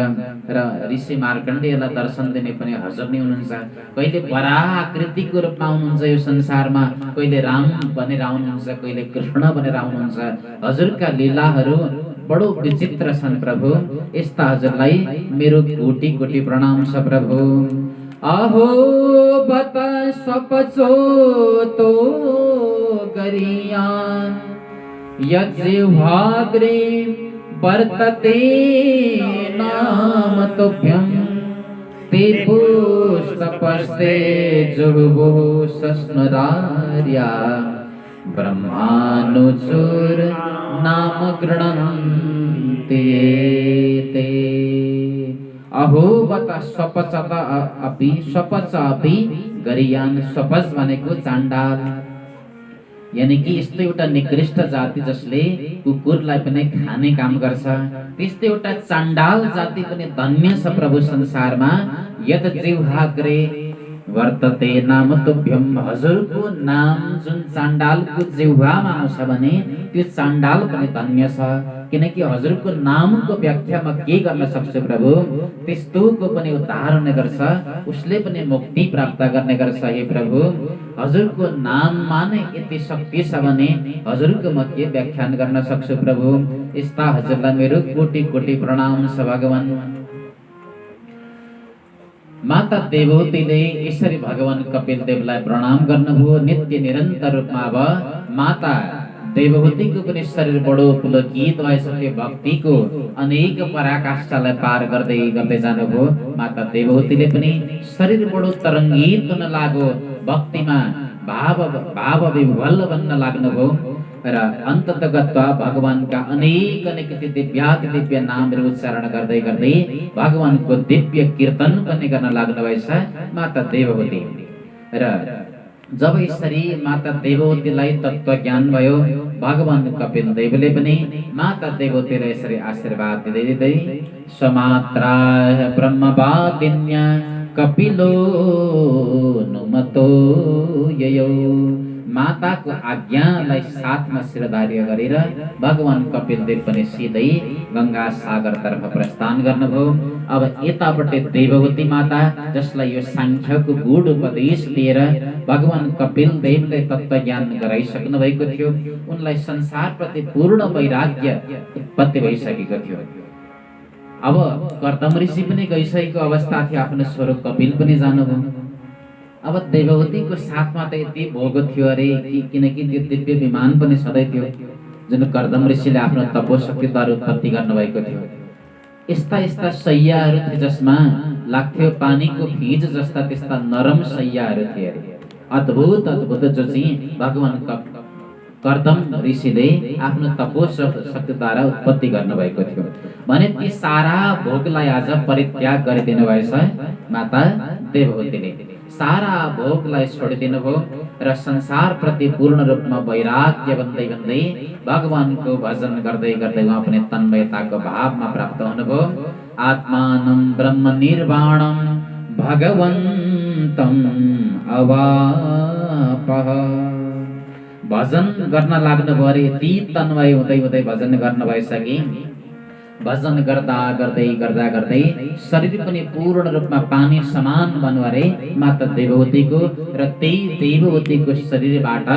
र ऋषि मार्कण्डेयलाई दर्शन दिने पनि हजुर नै हुनुहुन्छ। कहिले वराह आकृतिको रूपमा आउनुहुन्छ यो संसारमा, कहिले राम भनेर आउनुहुन्छ, कहिले कृष्ण भनेर आउनुहुन्छ। हजुरका लीलाहरू बडो विचित्र छन् प्रभु। यस्ता हजुरलाई मेरो कोटि कोटि प्रणाम छ प्रभु। अहो बत सपचो तो गरिया यज्जिह्वाग्रे वर्तते नाम तुभ्यं ते पुष्पस्ते जुहुवो सस्मरार्या ब्रह्मानुचुर नाम गृह्णन्ति ते। अहो बत स्वपचत अपि स्वपच अपि गरियान। स्वपच भनेको चाण्डाल, यानी कि यस्तो एउटा निकृष्ट जाति जसले कुकुरलाई पनि खाने काम गर्छ, त्यस्तै एउटा चाण्डाल जाति पनि धन्य छ प्रभु संसारमा। यत जिह्वाग्रे वर्तते नाम तुभ्यं। हजुरको नाम जुन चाण्डालको जिह्वामा आउँछ भने त्यो चाण्डाल पनि धन्य छ, किनकि हजुरको नामको व्याख्या म के गर्न सक्छु प्रभु। त्यस्तोको पनि उद्धार हुने गर्छ, उसले पनि मुक्ति प्राप्त गर्ने गर्छ। हे प्रभु, हजुरको नाममा नै यति शक्ति छ भने हजुरको म के व्याख्यान गर्न सक्छु प्रभु। यस्ता हजुरलाई मेरो कोटि कोटि प्रणाम छ भगवान। माता देवहूतिले यसरी भगवान कपिल देवलाई प्रणाम गर्नुभयो। नित्य निरन्तर रूपमा अब माता देवहूतिको पनि शरीर बडो पुलकित भइसक्यो। भक्तिको अनेक पराकाष्ठालाई पार गर्दै गर्दै जानुभयो। माता देवहूतिले पनि शरीर बडो तरङ्गित हुन लाग्यो, भक्तिमा भाव विह्वल बन्न लाग्नुभयो र अन्ततगत भगवानका अनेक अनेक दिव्य नामहरू उच्चारण गर्दै गर्दै भगवानको दिव्य कीर्तन पनि गर्न लाग्नुभएछ माता देवहूति। र जब यसरी माता देवहूतिलाई तत्त्व ज्ञान भयो, भगवान कपिल देवले पनि माता देवहूतिलाई यसरी आशीर्वाद दिँदै दिँदै समात्रा ब्रह्मवादिन्या कपिलो नुमतो ययो। माताको आज्ञालाई साथमा शिरधार्य गरेर भगवान कपिल देव पनि सिधै गंगा सागर तर्फ प्रस्थान गर्नुभयो। अब यतापट्टि देवहूति माता, जसलाई यो सांख्यको गूढ उपदेश दिएर भगवान कपिल देवले तत्त्व ज्ञान गराइसक्नु भएको थियो, उनलाई संसारप्रति पूर्ण वैराग्य उत्पत्ति भइसकेको थियो। अब कर्दम ऋषि पनि गइसकेको अवस्था थियो, आफ्नो स्वरूप कपिल पनि जानुभयो। अब देवहूतिको साथमा त यति भोग थियो अरे, किनकि त्यो दिव्य विमान पनि सधैँ थियो जुन कर्दम ऋषिले आफ्नो तपोशक्तिद्वारा उत्पत्ति गर्नुभएको थियो। यस्ता यस्ता शैयाहरू थिए जसमा लाग्थ्यो पानीको फिज जस्ता त्यस्ता नरम शैयाहरू थिए अरे। अद्भुत अद्भुत जो चाहिँ भगवान कर्दम ऋषिले आफ्नो तपोशक्तिद्वारा उत्पत्ति गर्नुभएको थियो भने ती सारा भोगलाई आज परित्याग गरिदिनु भएछ माता देवहूतिले। सारा भोगलाई छोडिदिनु भयो र संसार प्रति पूर्ण रूपमा वैराग्य बन्दै बन्दै भगवानको भजन गर्दै गर्दै उहाँ पनि तन्मयताको भावमा प्राप्त हुनुभयो। आत्मानं ब्रह्म निर्वाणं भगवन्तं अवापः। भजन गर्न लाग्नुभयो अरे, यति तन्मय हुँदै हुँदै भजन गर्नुभएछ कि भजन गर्दा गर्दै गर्दा गर्दै शरीर पनि पूर्ण रूपमा पानी समान बन्यो अरे माता देवहूतिको। र त्यही देवहूतिको शरीरबाट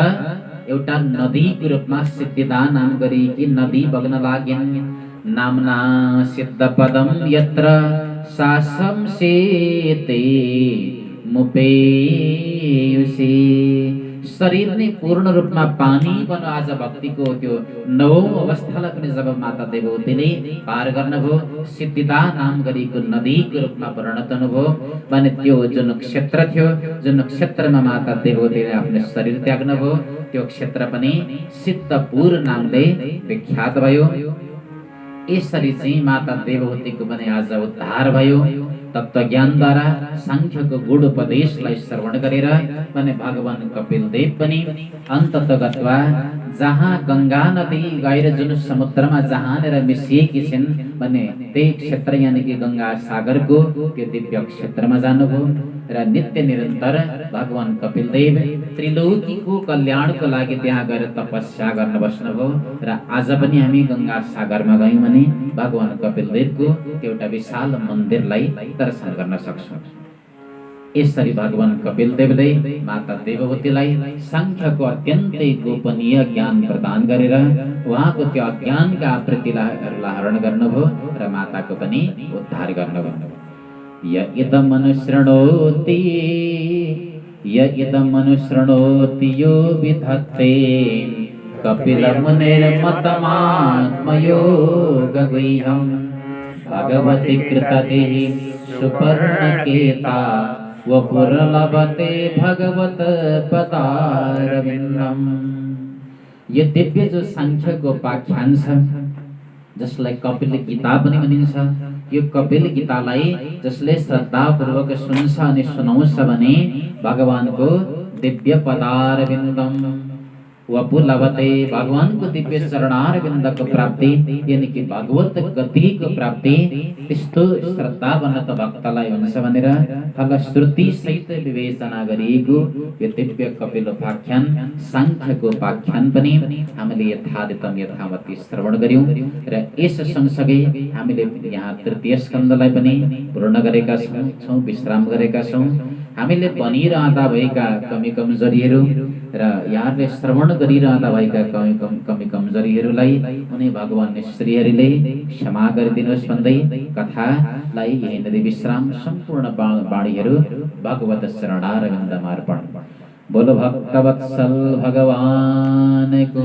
एउटा नदीको रूपमा सिद्धिदा नाम गरिएकी नदी बग्न लागिन्। नामना सिद्ध पदम यत्र सासंसेते मुपेयुषी। शरीर नै पूर्ण रूपमा पानी बन्यो आज भक्तिको त्यो नवौं अवस्थालाई पनि जब माता देवहूतिले पार गर्नुभयो, सिद्धिदा नाम गरिएको नदीको रूपमा परिणत हुनुभयो भने त्यो जुन क्षेत्र थियो, जुन क्षेत्रमा माता देवहूतिले आफ्नो शरीर त्याग्नुभयो, त्यो क्षेत्र पनि सिद्धपुर नामले विख्यात भयो। यसरी चाहिँ माता देवहूतिको पनि आज उद्धार भयो। तत्त्वज्ञानद्वारा सांख्यको गुण उपदेशलाई श्रवण गरेर भने भगवान कपिल देव पनि अन्तत गत्वा जहाँ गंगा नदी गएर जुन समुद्रमा जहाँनेर मिसिएकी छिन् भने त्यही क्षेत्र यानि कि गंगा सागरको त्यो दिव्य क्षेत्रमा जानुभयो र नित्य निरन्तर भगवान कपिल देव त्रिलोकीको कल्याणको लागि त्यहाँ गएर तपस्या गर्न बस्नुभयो र आज पनि हामी गंगा सागरमा गयौं भने भगवान कपिल देवको एउटा विशाल मन्दिरलाई दर्शन गर्न सक्छौं। यसरी भगवान कपिल देवले माता देववतीलाई सांख्यको अत्यन्तै गोपनीय ज्ञान प्रदान गरेर उहाँको त्यो अज्ञानका आवृत्तिलाई हरण गर्नुभयो र माताको पनि उद्धार गर्नुभयो। य इदम् अनुशृणोति यो विधत्ते कपिलमुनिर्मतमात्मयोगगुह्यम् भगवति कृतदेहि सुपर्णकेता वपुरलभते भगवत पदारविन्दम्। यो दिव्य जो सांख्यको उपाख्यान छ जसलाई कपिल गीता पनि भनिन्छ, यो कपिल गीतालाई जसले श्रद्धापूर्वक सुन्छ अनि सुनाउँछ भने भगवानको दिव्य पदारविन्दम वपुलभते भगवानको दिव्य चरणारविन्दको प्राप्ति यानि कि भगवत गतिको प्राप्ति त्यस्तो श्रद्धा बन्न त भक्तलाई हुन्छ भनेर फलश्रुति सहित विवेचना गरिएको यो दिव्य कपिल उपाख्यान सांख्यको उपाख्यान पनि हामीले यथार्थम यथावती श्रवण गर्यौं र यस सँगसँगै हामीले यहाँ तृतीय स्कन्धलाई पनि पूर्ण गरेका छौं, विश्राम गरेका छौं। हामीले भनिरहँदा भएका कमी कमजोरीहरू र यहाँले श्रवण गरिरहँदा भएका कमी कमजोरीहरूलाई उनी भगवान श्रीहरिले क्षमा गरिदिनुहोस् भन्दै कथालाई यहीँनेरि विश्राम। सम्पूर्ण वाणीहरू भगवत चरणारविन्दमा अर्पण। बोलो भक्तवत्सल भगवानको।